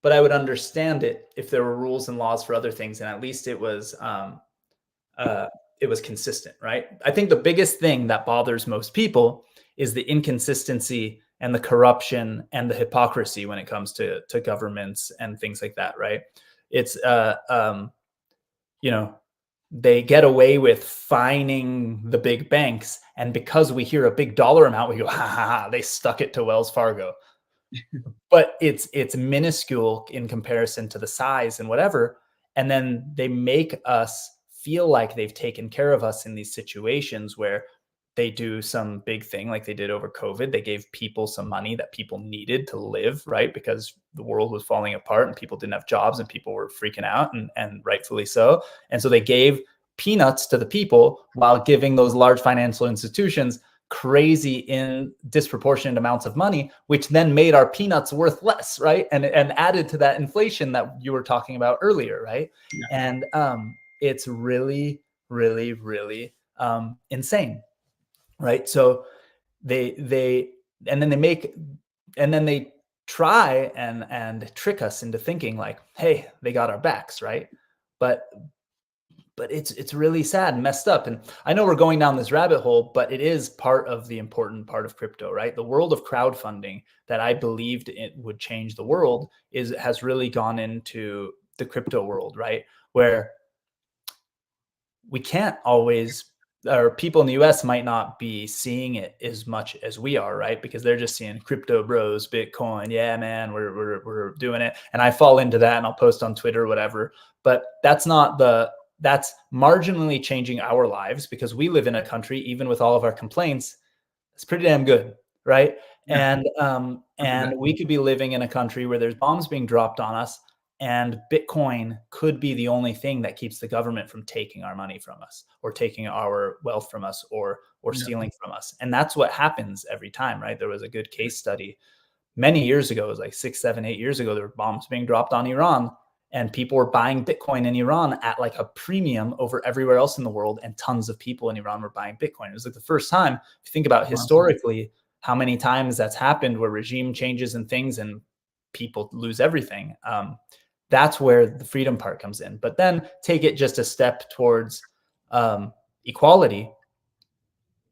but I would understand it if there were rules and laws for other things, and at least it was consistent, right? I think the biggest thing that bothers most people is the inconsistency and the corruption and the hypocrisy when it comes to governments and things like that, right? It's they get away with fining the big banks, and because we hear a big dollar amount, we go, ha ha ha, they stuck it to Wells Fargo. But it's minuscule in comparison to the size and whatever. And then they make us feel like they've taken care of us in these situations where they do some big thing like they did over COVID. They gave people some money that people needed to live, right? Because the world was falling apart and people didn't have jobs and people were freaking out, and rightfully so. And so they gave peanuts to the people while giving those large financial institutions crazy in disproportionate amounts of money, which then made our peanuts worth less, right? And added to that inflation that you were talking about earlier, right? Yeah. And it's really, really, really insane, right? So they try and trick us into thinking like, hey, they got our backs, right? But it's really sad and messed up. And I know we're going down this rabbit hole, but it is part of the important part of crypto, right? The world of crowdfunding that I believed it would change the world has really gone into the crypto world, right? Where we can't always, or people in the US might not be seeing it as much as we are, right? Because they're just seeing crypto bros, Bitcoin. Yeah, man, we're doing it. And I fall into that and I'll post on Twitter or whatever. But that's marginally changing our lives, because we live in a country, even with all of our complaints, it's pretty damn good, right? Yeah. And we could be living in a country where there's bombs being dropped on us, and Bitcoin could be the only thing that keeps the government from taking our money from us, or taking our wealth from us, or stealing from us. And that's what happens every time, right? There was a good case study many years ago, it was like 6, 7, 8 years ago, there were bombs being dropped on Iran, and people were buying Bitcoin in Iran at like a premium over everywhere else in the world. And tons of people in Iran were buying Bitcoin. It was like the first time, if you think about historically, how many times that's happened where regime changes and things, and people lose everything. That's where the freedom part comes in. But then take it just a step towards equality.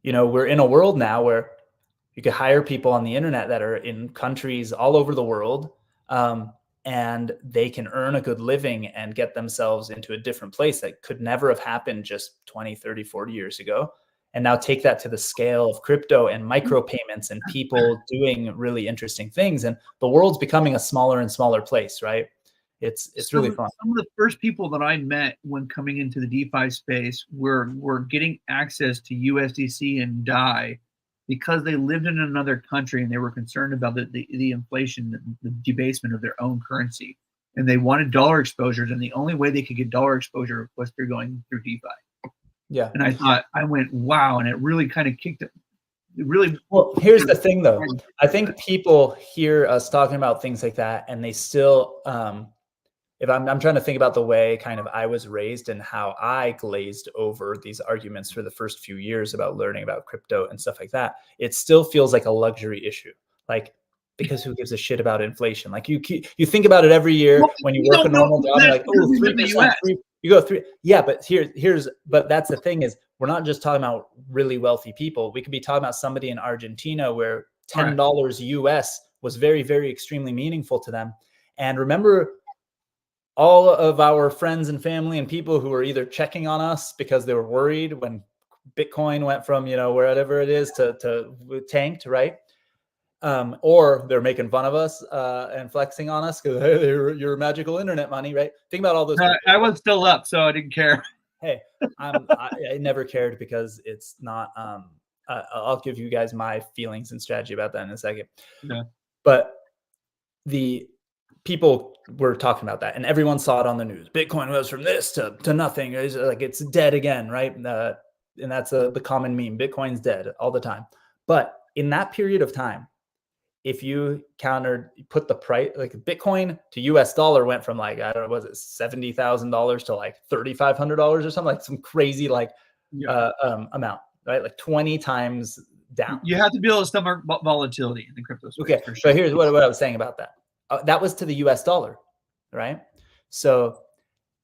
We're in a world now where you could hire people on the internet that are in countries all over the world, and they can earn a good living and get themselves into a different place that could never have happened just 20, 30, 40 years ago. And now take that to the scale of crypto and micropayments and people doing really interesting things. And the world's becoming a smaller and smaller place, right? It's really fun. Some of the first people that I met when coming into the DeFi space were getting access to USDC and DAI because they lived in another country and they were concerned about the inflation, the debasement of their own currency. And they wanted dollar exposures. And the only way they could get dollar exposure was through going through DeFi. Yeah. And I went, wow. And it really kind of kicked it. Well, here's the thing though. I think people hear us talking about things like that and they still, if I'm trying to think about the way kind of I was raised and how I glazed over these arguments for the first few years about learning about crypto and stuff like that, it still feels like a luxury issue. Like, because who gives a shit about inflation? Like you think about it every year when you work a normal job, you're like, oh, 3%, you go 3. Yeah, but but that's the thing is we're not just talking about really wealthy people. We could be talking about somebody in Argentina where $10 US was very, very extremely meaningful to them. And remember, all of our friends and family and people who were either checking on us because they were worried when Bitcoin went from, wherever it is to tanked, right? Or they're making fun of us and flexing on us because, hey, you're magical internet money, right? Think about all those people. I was still up, so I didn't care. Hey, I never cared because it's not, I'll give you guys my feelings and strategy about that in a second. Yeah. But the people were talking about that and everyone saw it on the news. Bitcoin was from this to nothing. It's like it's dead again, right? And that's the common meme. Bitcoin's dead all the time. But in that period of time, if you put the price, like Bitcoin to US dollar went from like, I don't know, was it $70,000 to like $3,500 or something, like some crazy amount, right? Like 20 times down. You have to be able to stomach volatility in the crypto space. Okay, for sure. So here's what I was saying about that. That was to the US dollar, right? So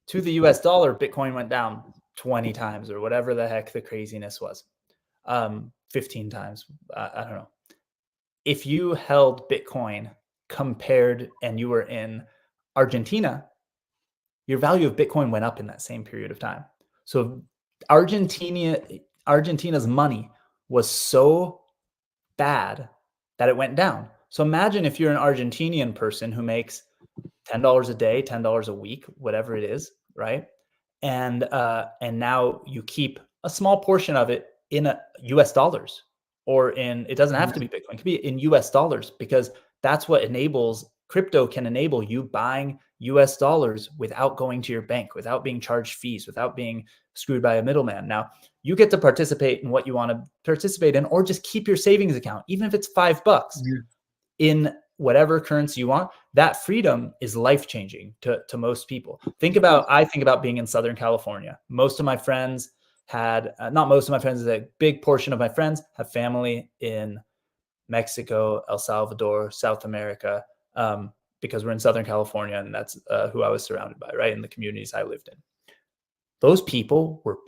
to the US dollar, Bitcoin went down 20 times or whatever the heck the craziness was. 15 times, I don't know. If you held Bitcoin compared and you were in Argentina, your value of Bitcoin went up in that same period of time. So Argentina's money was so bad that it went down. So imagine if you're an Argentinian person who makes $10 a day, $10 a week, whatever it is, right? And now you keep a small portion of it in US dollars, or it doesn't have to be Bitcoin, it could be in US dollars, because that's what crypto can enable you buying US dollars without going to your bank, without being charged fees, without being screwed by a middleman. Now you get to participate in what you want to participate in, or just keep your savings account, even if it's $5 in whatever currency you want. That freedom is life-changing to most people. I think about being in Southern California. Most of my friends not most of my friends, a big portion of my friends have family in Mexico, El Salvador, South America, because we're in Southern California and that's who I was surrounded by, right? In the communities I lived in. Those people were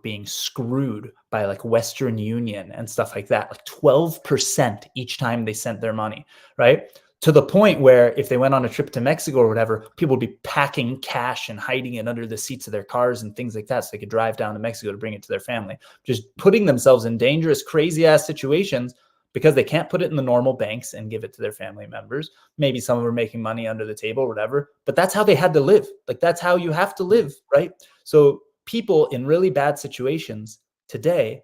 being screwed by like Western Union and stuff like that, like 12% each time they sent their money, right? To the point where if they went on a trip to Mexico or whatever, people would be packing cash and hiding it under the seats of their cars and things like that so they could drive down to Mexico to bring it to their family, just putting themselves in dangerous, crazy ass situations because they can't put it in the normal banks and give it to their family members. Maybe some of them are making money under the table or whatever, but that's how they had to live. Like that's how you have to live, right? So people in really bad situations today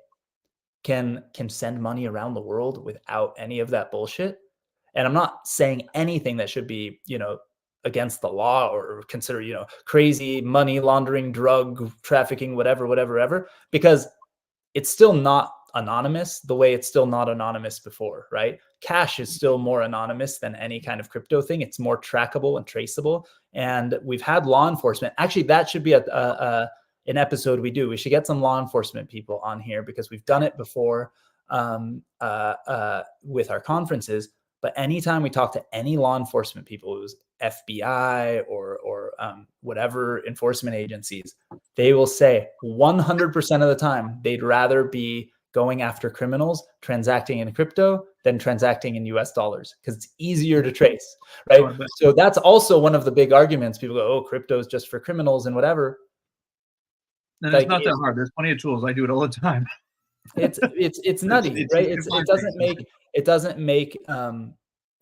can send money around the world without any of that bullshit. And I'm not saying anything that should be, against the law or consider, crazy money laundering, drug trafficking, whatever, because it's still not anonymous the way it's still not anonymous before, right? Cash is still more anonymous than any kind of crypto thing. It's more trackable and traceable. And we've had law enforcement. Actually, that should be an episode we do. We should get some law enforcement people on here because we've done it before with our conferences. But anytime we talk to any law enforcement people, it was FBI or whatever enforcement agencies, they will say 100% of the time they'd rather be going after criminals transacting in crypto than transacting in US dollars because it's easier to trace, right? So that's also one of the big arguments. People go, oh, crypto is just for criminals and whatever. And it's not that hard. There's plenty of tools. I do it all the time. It's nutty, right? It doesn't make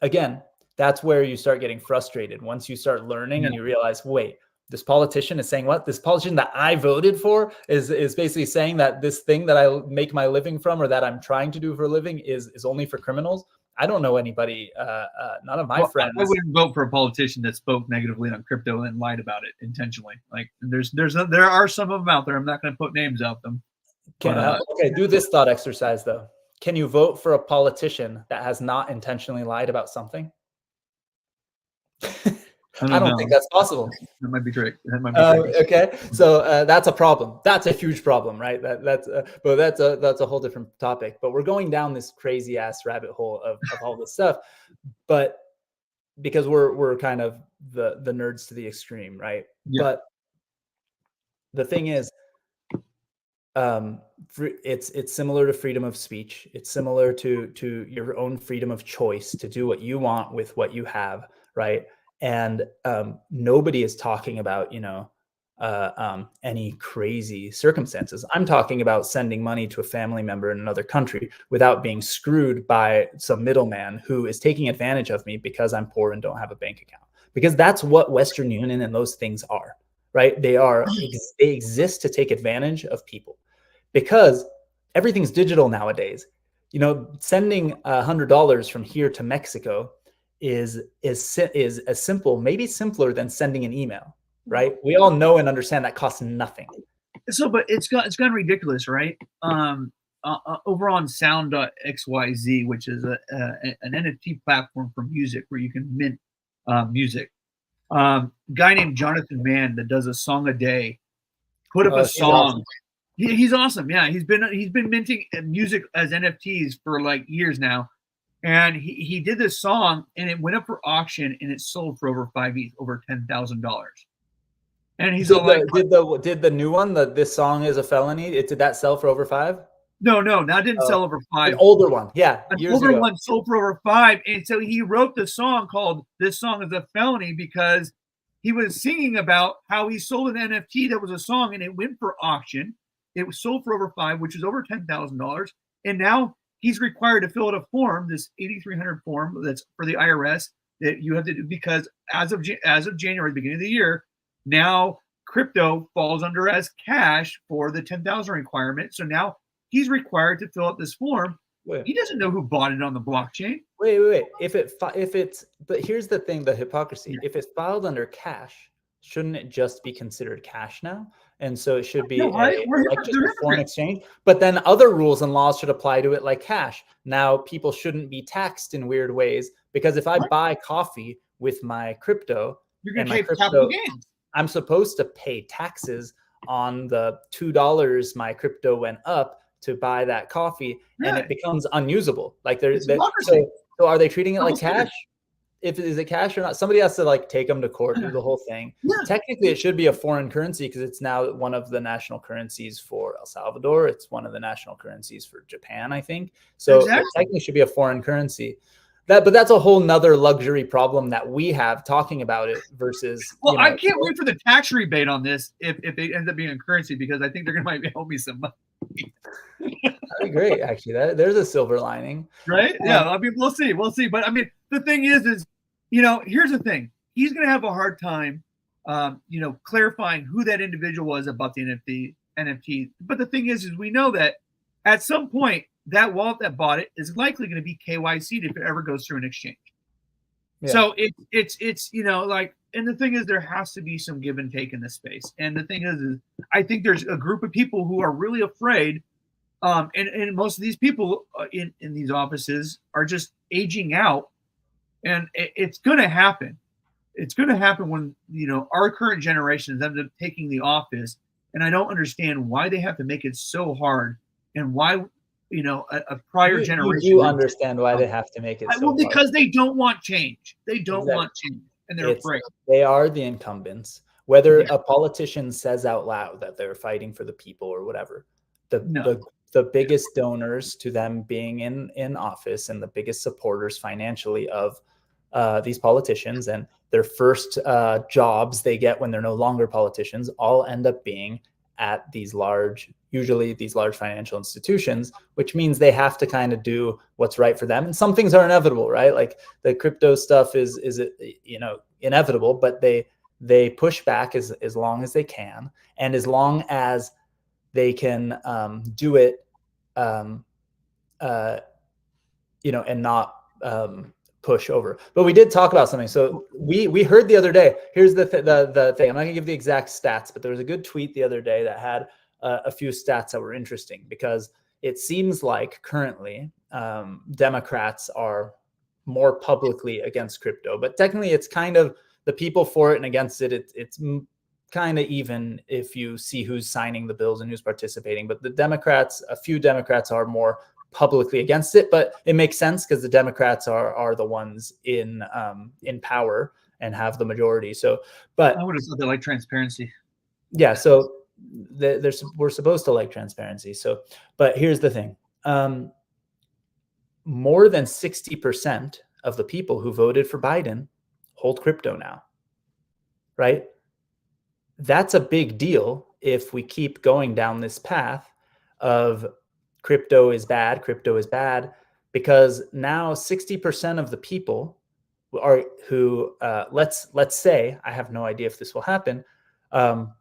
again, that's where you start getting frustrated. Once you start learning and you realize, wait, this politician is saying what? This politician that I voted for is basically saying that this thing that I make my living from or that I'm trying to do for a living is only for criminals. I don't know anybody, none of my friends. I wouldn't vote for a politician that spoke negatively on crypto and lied about it intentionally. Like there are some of them out there. I'm not going to put names out them. Okay, do this thought exercise though. Can you vote for a politician that has not intentionally lied about something? I don't think that's possible. That might be tricky. Okay, so that's a problem. That's a huge problem, right? That's a whole different topic. But we're going down this crazy ass rabbit hole of all this stuff. But because we're kind of the nerds to the extreme, right? Yeah. But the thing is, it's similar to freedom of speech. It's similar to your own freedom of choice to do what you want with what you have, right? And nobody is talking about, any crazy circumstances. I'm talking about sending money to a family member in another country without being screwed by some middleman who is taking advantage of me because I'm poor and don't have a bank account. Because that's what Western Union and those things are, right? They exist to take advantage of people because everything's digital nowadays. Sending $100 from here to Mexico is as simple, maybe simpler than sending an email, right? We all know and understand that costs nothing. So, but it's gotten ridiculous, right? Over on Sound.xyz, which is an NFT platform for music where you can mint music. Guy named Jonathan Mann that does a song a day put up a song. Awesome. He's awesome. Yeah, he's been minting music as NFTs for like years now. And he did this song and it went up for auction and it sold for over $10,000. And he's did the new one, this song is a felony? Did that sell for over $5,000? No, that didn't sell over $5,000. An older one, yeah. An older one sold for over $5,000. And so he wrote the song called "This Song Is a Felony" because he was singing about how he sold an NFT that was a song and it went for auction. It was sold for over $5,000, which is over $10,000. And now he's required to fill out a form, this 8,300 form that's for the IRS that you have to do because as of January, the beginning of the year, now crypto falls under as cash for the 10,000 requirement. So now he's required to fill out this form. Wait. He doesn't know who bought it on the blockchain. Wait. But here's the thing, the hypocrisy. Yeah. If it's filed under cash, shouldn't it just be considered cash now? And so it should be just a foreign exchange. But then other rules and laws should apply to it like cash. Now people shouldn't be taxed in weird ways because if I buy coffee with my crypto, you're going to pay capital gains. I'm supposed to pay taxes on the $2 my crypto went up to buy that coffee, and it becomes unusable. Like so are they treating it like cash? Is it cash or not? Somebody has to take them to court, do the whole thing. Yeah. Technically, it should be a foreign currency because it's now one of the national currencies for El Salvador. It's one of the national currencies for Japan, I think. So It technically should be a foreign currency. But that's a whole nother luxury problem that we have talking about it versus. Well, I can't wait for the tax rebate on this if it ends up being a currency because I think they're going to help me some money. That'd be great, actually. There's a silver lining, right? Yeah, I mean, we'll see. But I mean, the thing is, here's the thing: he's going to have a hard time, clarifying who that individual was about the NFT. But the thing is we know that at some point that wallet that bought it is likely going to be KYC'd if it ever goes through an exchange. Yeah. So it's and the thing is there has to be some give and take in this space. And the thing is I think there's a group of people who are really afraid. And most of these people in these offices are just aging out, and it's going to happen. It's going to happen when our current generations end up taking the office, and I don't understand why they have to make it so hard, and why a prior You generation. do understand why they have to make it so Well, hard. because they don't want change. They don't Exactly. want change, and they're afraid. They are the incumbents. Whether Yeah. a politician says out loud that they're fighting for the people or whatever, No. the biggest donors to them being in office and the biggest supporters financially of these politicians and their first jobs they get when they're no longer politicians all end up being at usually these large financial institutions, which means they have to kind of do what's right for them. And some things are inevitable, right? Like the crypto stuff is inevitable, but they push back as long as they can, and as long as they can do it, and not push over. But we did talk about something. So we heard the other day. Here's the thing. I'm not gonna give the exact stats, but there was a good tweet the other day that had a few stats that were interesting, because it seems like currently Democrats are more publicly against crypto, but technically it's kind of the people for it and against it. It's kind of even if you see who's signing the bills and who's participating. But a few Democrats are more publicly against it, but it makes sense because the Democrats are the ones in power and have the majority. So, but I would have thought they like transparency. Yeah, so we're supposed to like transparency. So, but here's the thing: more than 60% of the people who voted for Biden hold crypto now, right? That's a big deal if we keep going down this path of crypto is bad, because now 60% of the people who let's say, I have no idea if this will happen,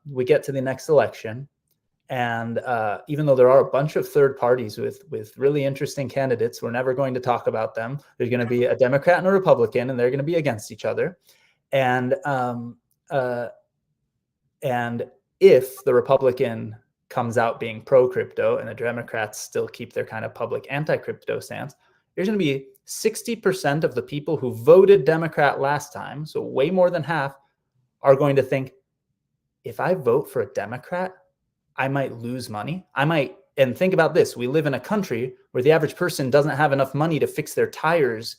we get to the next election, and even though there are a bunch of third parties with really interesting candidates, we're never going to talk about them. There's going to be a Democrat and a Republican, and they're going to be against each other. And if the Republican comes out being pro-crypto and the Democrats still keep their kind of public anti-crypto stance, there's going to be 60% of the people who voted Democrat last time, so way more than half, are going to think, if I vote for a Democrat, I might lose money. And think about this. We live in a country where the average person doesn't have enough money to fix their tires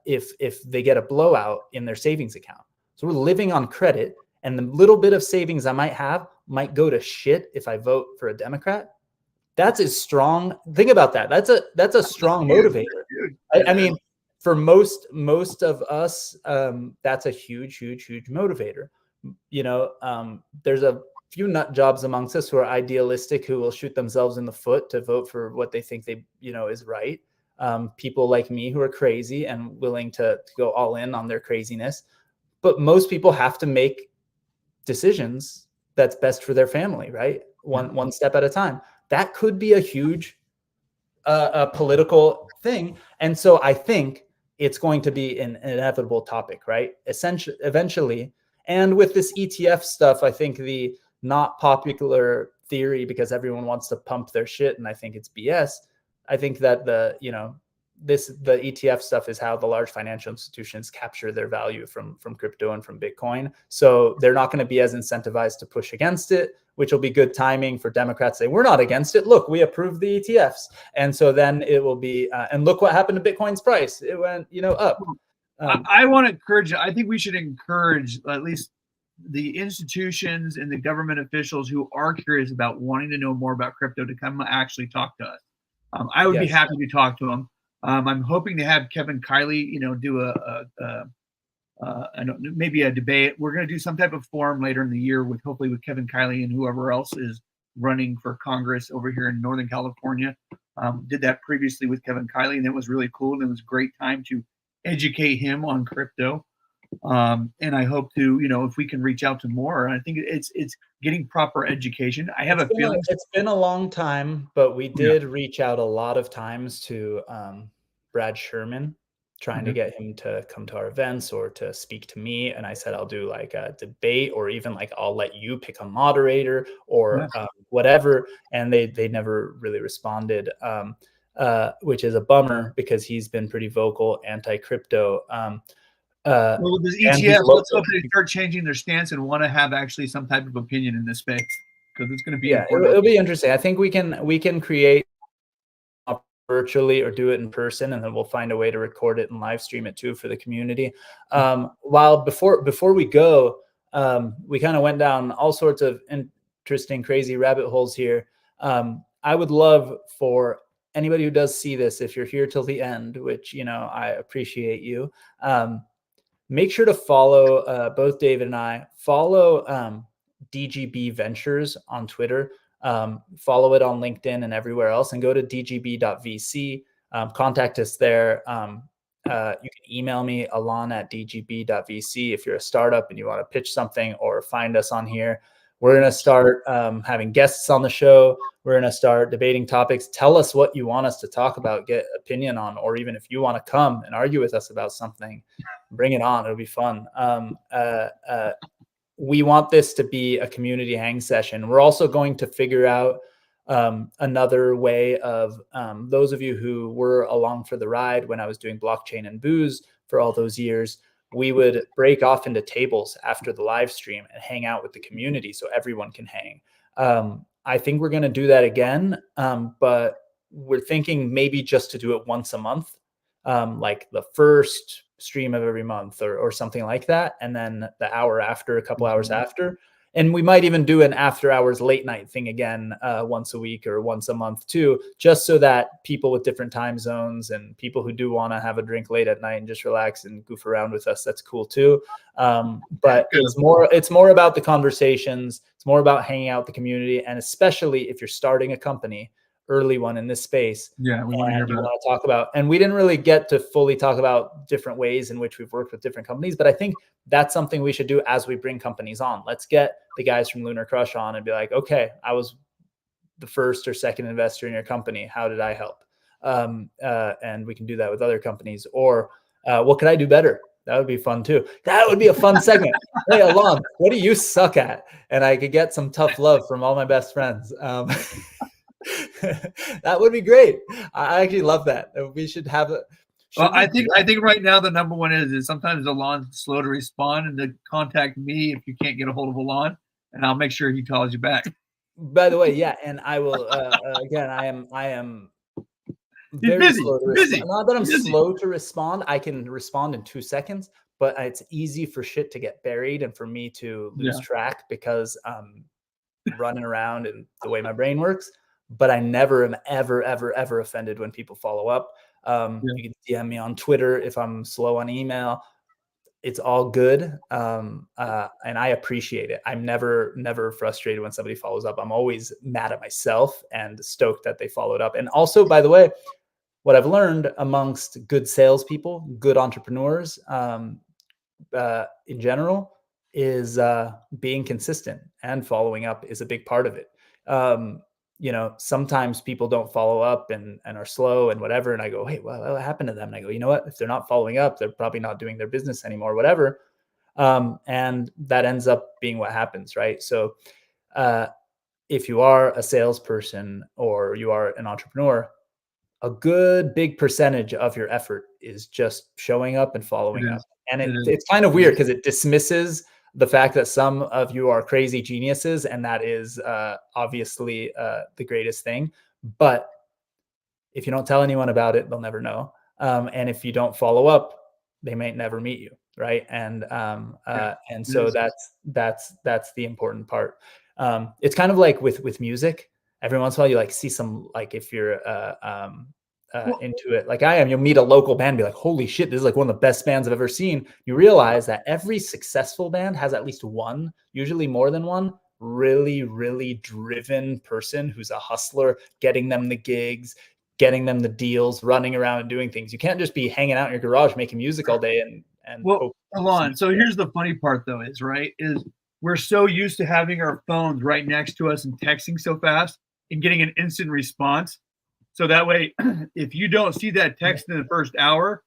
if they get a blowout in their savings account. So we're living on credit, and the little bit of savings I might have might go to shit if I vote for a Democrat. That's a strong, think about that. That's a strong motivator. I mean, for most of us, that's a huge motivator. There's a few nut jobs amongst us who are idealistic, who will shoot themselves in the foot to vote for what they think is right. People like me who are crazy and willing to go all in on their craziness. But most people have to make decisions that's best for their family, right? One step at a time. That could be a huge political thing. And so I think it's going to be an inevitable topic, right? Eventually. And with this ETF stuff, I think the not popular theory, because everyone wants to pump their shit, and I think it's BS. I think that the ETF stuff is how the large financial institutions capture their value from crypto and from Bitcoin. So they're not going to be as incentivized to push against it, which will be good timing for Democrats to say, we're not against it. Look, we approve the ETFs. And so then it will be, and look what happened to Bitcoin's price. It went, up. I want to encourage, I think we should encourage at least the institutions and the government officials who are curious about wanting to know more about crypto to come actually talk to us. I would be happy to talk to them. I'm hoping to have Kevin Kiley, do maybe a debate. We're going to do some type of forum later in the year hopefully with Kevin Kiley and whoever else is running for Congress over here in Northern California. Did that previously with Kevin Kiley, and it was really cool. And it was a great time to educate him on crypto. And I hope to, if we can reach out to more. I think it's getting proper education. I have a feeling it's been a long time, but we did reach out a lot of times to Brad Sherman, trying to get him to come to our events or to speak to me. And I said, I'll do like a debate, or even like, I'll let you pick a moderator or whatever. And they never really responded, which is a bummer because he's been pretty vocal anti-crypto. Well, with this ETF, let's hope they start changing their stance and want to have actually some type of opinion in this space, because it's going to be it'll be interesting. I think we can create virtually or do it in person, and then we'll find a way to record it and live stream it too for the community. While before we go, we kind of went down all sorts of interesting, crazy rabbit holes here. I would love for anybody who does see this, if you're here till the end, which, you know, I appreciate you, make sure to follow both David and I. Follow DGB Ventures on Twitter. Follow it on LinkedIn and everywhere else, and go to dgb.vc. Contact us there. You can email me, alon@dgb.vc, if you're a startup and you want to pitch something, or find us on here. We're going to start having guests on the show. We're going to start debating topics. Tell us what you want us to talk about, get opinion on, or even if you want to come and argue with us about something, bring it on. It'll be fun. We want this to be a community hang session. We're also going to figure out another way of those of you who were along for the ride when I was doing blockchain and booze for all those years. We would break off into tables after the live stream and hang out with the community so everyone can hang. I think we're going to do that again, but we're thinking maybe just to do it once a month, like the first stream of every month or something like that. And then the hour after, a couple hours after. And we might even do an after hours late night thing again once a week or once a month too, just so that people with different time zones and people who do want to have a drink late at night and just relax and goof around with us, that's cool too. But it's more about the conversations. It's more about hanging out with the community. And especially if you're starting a company, early one in this space. Yeah, we want to hear about to talk about. And we didn't really get to fully talk about different ways in which we've worked with different companies, but I think that's something we should do as we bring companies on. Let's get the guys from Lunar Crush on and be like, okay, I was the first or second investor in your company. How did I help? And we can do that with other companies. Or what could I do better? That would be fun too. That would be a fun segment. Hey, Alon, what do you suck at? And I could get some tough love from all my best friends. That would be great. I actually love that. We should have it. Well, I think right now the number one is sometimes Alon's slow to respond and to contact me if you can't get a hold of Alon, and I'll make sure he calls you back. By the way, yeah, and I will again. I am very busy. slow to respond. Not that I'm slow to respond. I can respond in 2 seconds, but it's easy for shit to get buried and for me to lose track because I'm running around and the way my brain works. But I never am ever offended when people follow up. You can DM me on Twitter if I'm slow on email. It's all good. And I appreciate it. I'm never frustrated when somebody follows up. I'm always mad at myself and stoked that they followed up. And also, by the way, what I've learned amongst good salespeople, good entrepreneurs in general is being consistent, and following up is a big part of it. You know, sometimes people don't follow up and are slow and whatever. And I go, hey, well, what happened to them? And I go, you know what? If they're not following up, they're probably not doing their business anymore, whatever. And that ends up being what happens, right? So if you are a salesperson or you are an entrepreneur, a good big percentage of your effort is just showing up and following up. And it's kind of weird because it dismisses the fact that some of you are crazy geniuses, and that is obviously the greatest thing. But if you don't tell anyone about it, they'll never know. And if you don't follow up, they may never meet you, right? And so that's the important part. It's kind of like with music. Every once in a while, you like see some, like if you're into it like I am, you'll meet a local band and be like, holy shit, this is like one of the best bands I've ever seen. You realize that every successful band has at least one, usually more than one, really driven person who's a hustler, getting them the gigs, getting them the deals, running around and doing things. You can't just be hanging out in your garage making music all day and well, Alon, so here's the funny part though is we're so used to having our phones right next to us and texting so fast and getting an instant response. So that way, if you don't see that text in the first hour,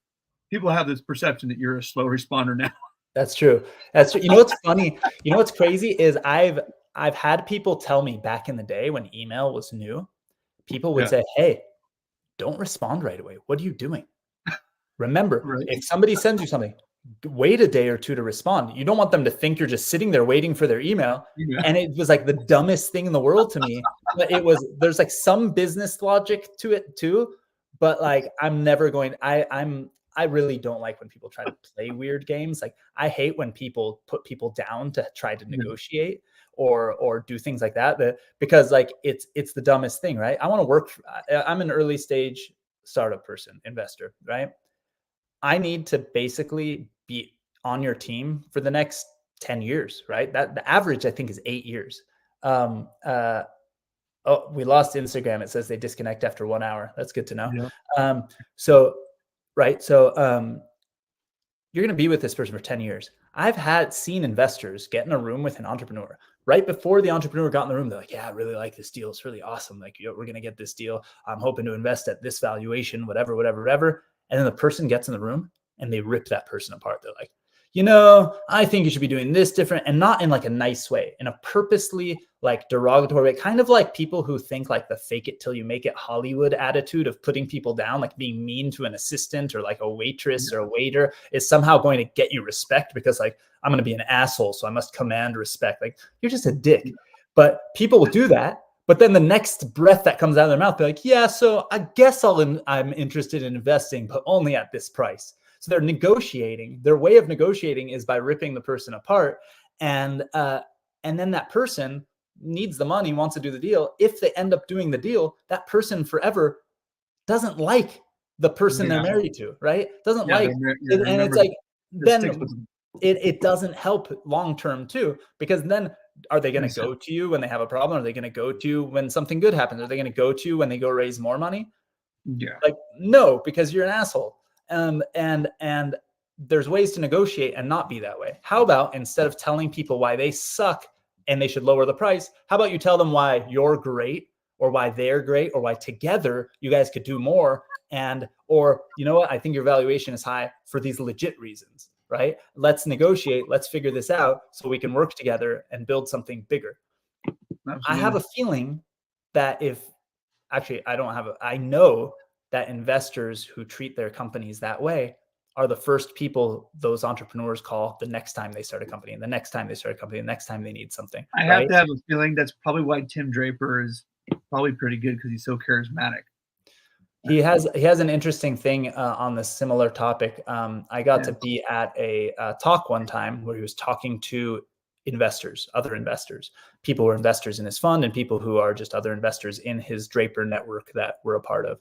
people have this perception that you're a slow responder now. That's true. That's true. You know what's funny? You know what's crazy is I've had people tell me back in the day when email was new, people would say, hey, don't respond right away. What are you doing? Remember, if somebody sends you something, wait a day or two to respond. You don't want them to think you're just sitting there waiting for their email. And it was like the dumbest thing in the world to me. But there's like some business logic to it too. but like I'm never going. I really don't like when people try to play weird games. Like I hate when people put people down to try to negotiate or do things like that. Because like it's the dumbest thing, right? I want to work. I'm an early stage startup person, investor, right? I need to basically be on your team for the next 10 years, right? That the average I think is 8 years. Um, oh, we lost Instagram. It says they disconnect after 1 hour. That's good to know. Yeah. So right. So you're going to be with this person for 10 years. I've seen investors get in a room with an entrepreneur right before the entrepreneur got in the room. They're like, yeah, I really like this deal. It's really awesome. Like, we're going to get this deal. I'm hoping to invest at this valuation, whatever, whatever, whatever. And then the person gets in the room and they rip that person apart. They're like, I think you should be doing this different, and not in like a nice way, in a purposely like derogatory way, kind of like people who think like the fake it till you make it Hollywood attitude of putting people down, like being mean to an assistant or like a waitress or a waiter is somehow going to get you respect because like I'm going to be an asshole, so I must command respect. Like you're just a dick. But people will do that. But then the next breath that comes out of their mouth, they're like, yeah, so I guess I'm interested in investing, but only at this price. So they're negotiating. Their way of negotiating is by ripping the person apart. And then that person needs the money, wants to do the deal. If they end up doing the deal, that person forever doesn't like the person they're married to, right? Doesn't like, and it's like, then it doesn't help long-term too, because then are they going to go to you when they have a problem? Are they going to go to you when something good happens? Are they going to go to you when they go raise more money? Yeah. Like, no, because you're an asshole. And there's ways to negotiate and not be that way. How about instead of telling people why they suck and they should lower the price, how about you tell them why you're great or why they're great or why together you guys could do more, or you know what, I think your valuation is high for these legit reasons, right? Let's negotiate. Let's figure this out so we can work together and build something bigger. Absolutely. I have a feeling that I know that investors who treat their companies that way are the first people those entrepreneurs call the next time they start a company, and the next time they start a company, the next time they need something. I have to have a feeling that's probably why Tim Draper is probably pretty good, because he's so charismatic. He has an interesting thing on this similar topic. I got to be at a talk one time where he was talking to investors, other investors, people who are investors in his fund and people who are just other investors in his Draper network that we're a part of.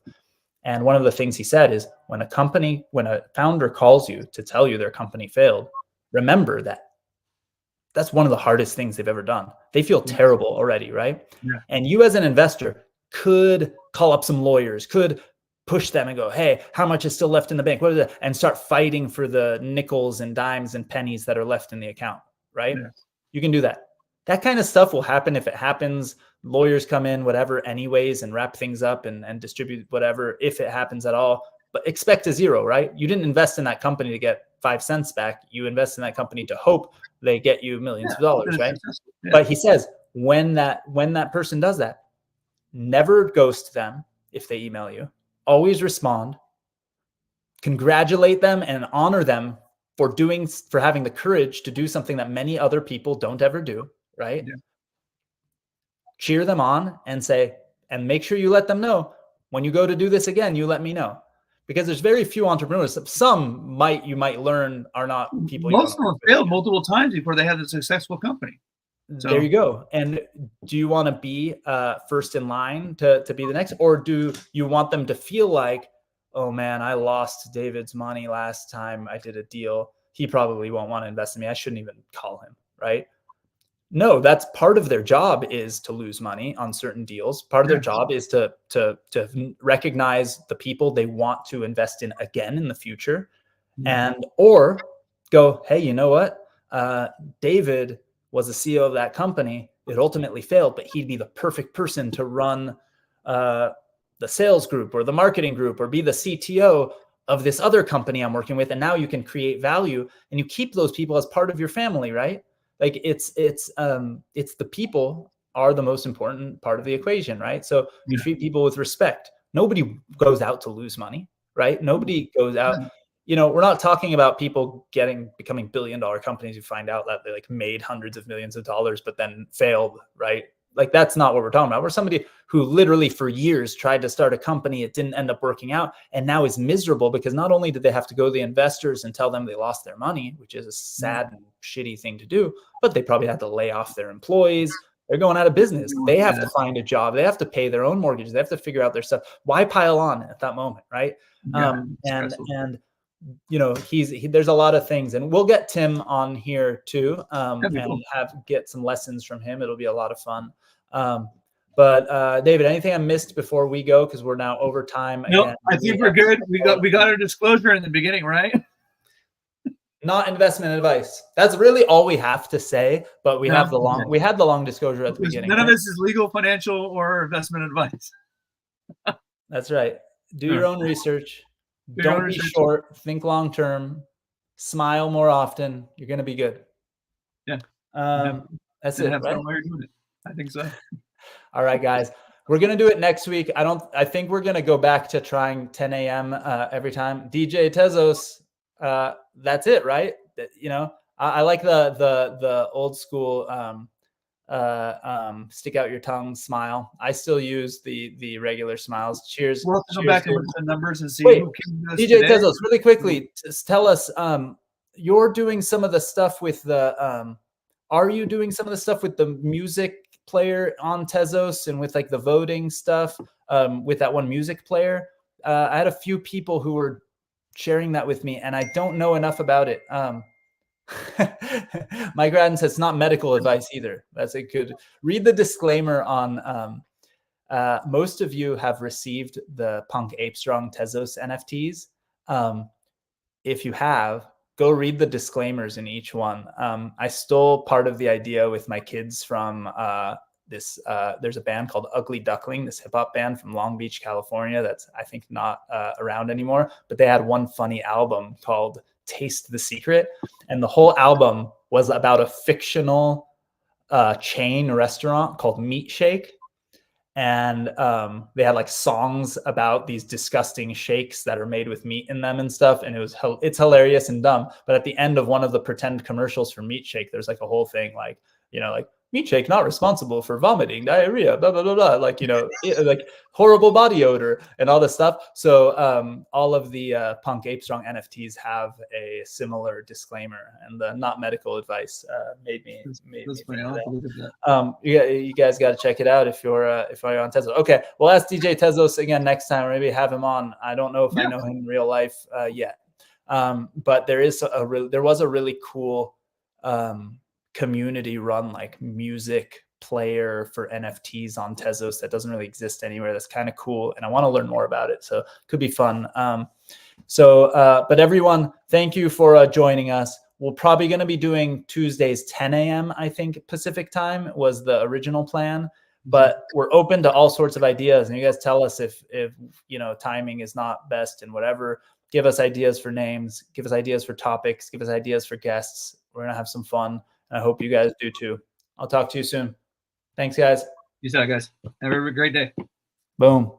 And one of the things he said is when a founder calls you to tell you their company failed, remember that that's one of the hardest things they've ever done. They feel terrible already, right? Yeah. And you as an investor could call up some lawyers, could push them and go, hey, how much is still left in the bank? What is it? And start fighting for the nickels and dimes and pennies that are left in the account, right? Yeah. You can do that. That kind of stuff will happen if it happens. Lawyers come in, whatever, anyways, and wrap things up and distribute whatever, if it happens at all. But expect a zero, right? You didn't invest in that company to get 5 cents back. You invest in that company to hope they get you millions of dollars, right? Yeah. But he says when that person does that, never ghost them if they email you. Always respond. Congratulate them and honor them for having the courage to do something that many other people don't ever do, right? Yeah. Cheer them on and make sure you let them know when you go to do this again, you let me know. Because there's very few entrepreneurs. Some you might learn are not people. Most of them failed multiple times before they had a successful company. So there you go. And do you want to be first in line to be the next, or do you want them to feel like, oh man, I lost David's money last time I did a deal. He probably won't want to invest in me. I shouldn't even call him, right? No, that's part of their job is to lose money on certain deals. Part of their job is to recognize the people they want to invest in again in the future, or go, hey, you know what? David was the CEO of that company. It ultimately failed, but he'd be the perfect person to run the sales group or the marketing group or be the CTO of this other company I'm working with. And now you can create value and you keep those people as part of your family, right? Like it's the people are the most important part of the equation, right? So you treat people with respect. Nobody goes out to lose money, right? Nobody goes out. We're not talking about people becoming billion-dollar companies who find out that they like made hundreds of millions of dollars, but then failed, right? like that's not what we're talking about. We're somebody who literally for years tried to start a company. It didn't end up working out, and now is miserable because not only did they have to go to the investors and tell them they lost their money, which is a sad and shitty thing to do, but they probably had to lay off their employees. They're going out of business. They have to find a job. They have to pay their own mortgages. They have to figure out their stuff. Why pile on at that moment, right? And you know, there's a lot of things, and we'll get Tim on here too, and cool. get some lessons from him. It'll be a lot of fun. But David, anything I missed before we go? Because we're now over time. No, again. I think we're good. We got our disclosure in the beginning, right? Not investment advice. That's really all we have to say. But we had the long disclosure at the beginning. None of this is legal, financial, or investment advice. That's right. Do your own research. Don't be short. Think long term. Smile more often. You're gonna be good. Yeah. That's it. Right? I think so. All right, guys. We're gonna do it next week. I think we're gonna go back to trying 10 a.m. Every time. DJ Tezos. That's it, right? You know, I like the old school stick out your tongue smile. I still use the regular smiles. Cheers. We'll go back and look at the numbers and see. Wait, who came to us DJ today. Tezos, really quickly, just tell us. You're doing some of the stuff with the. Are you doing some of the stuff with the music player on Tezos and with like the voting stuff? With that one music player, I had a few people who were sharing that with me, and I don't know enough about it. Mike Radden says it's not medical advice either. That's a good read the disclaimer on. Most of you have received the Punk Ape Strong Tezos NFTs. If you have, go read the disclaimers in each one. I stole part of the idea with my kids from this. There's a band called Ugly Duckling, this hip hop band from Long Beach, California. That's I think not around anymore, but they had one funny album called Taste the Secret, and the whole album was about a fictional chain restaurant called Meat Shake, and they had like songs about these disgusting shakes that are made with meat in them and stuff, and it's hilarious and dumb. But at the end of one of the pretend commercials for Meat Shake, there's like a whole thing like, you know, like Meat Shake not responsible for vomiting, diarrhea, blah blah blah blah, like, you know, like horrible body odor and all this stuff. So all of the Punk Ape Strong NFTs have a similar disclaimer, and the not medical advice made me think of that. You guys got to check it out if you're on Tezos. Okay, we'll ask DJ Tezos again next time, or maybe have him on. I don't know if I know him in real life yet, but there was a really cool community run like music player for NFTs on Tezos that doesn't really exist anywhere. That's kind of cool, and I want to learn more about it, so it could be fun. But everyone, thank you for joining us. We're probably going to be doing Tuesdays 10 a.m. I think Pacific time was the original plan, but we're open to all sorts of ideas, and you guys tell us if you know timing is not best and whatever. Give us ideas for names, give us ideas for topics, give us ideas for guests. We're gonna have some fun. I hope you guys do too. I'll talk to you soon. Thanks, guys. Peace out, guys. Have a great day. Boom.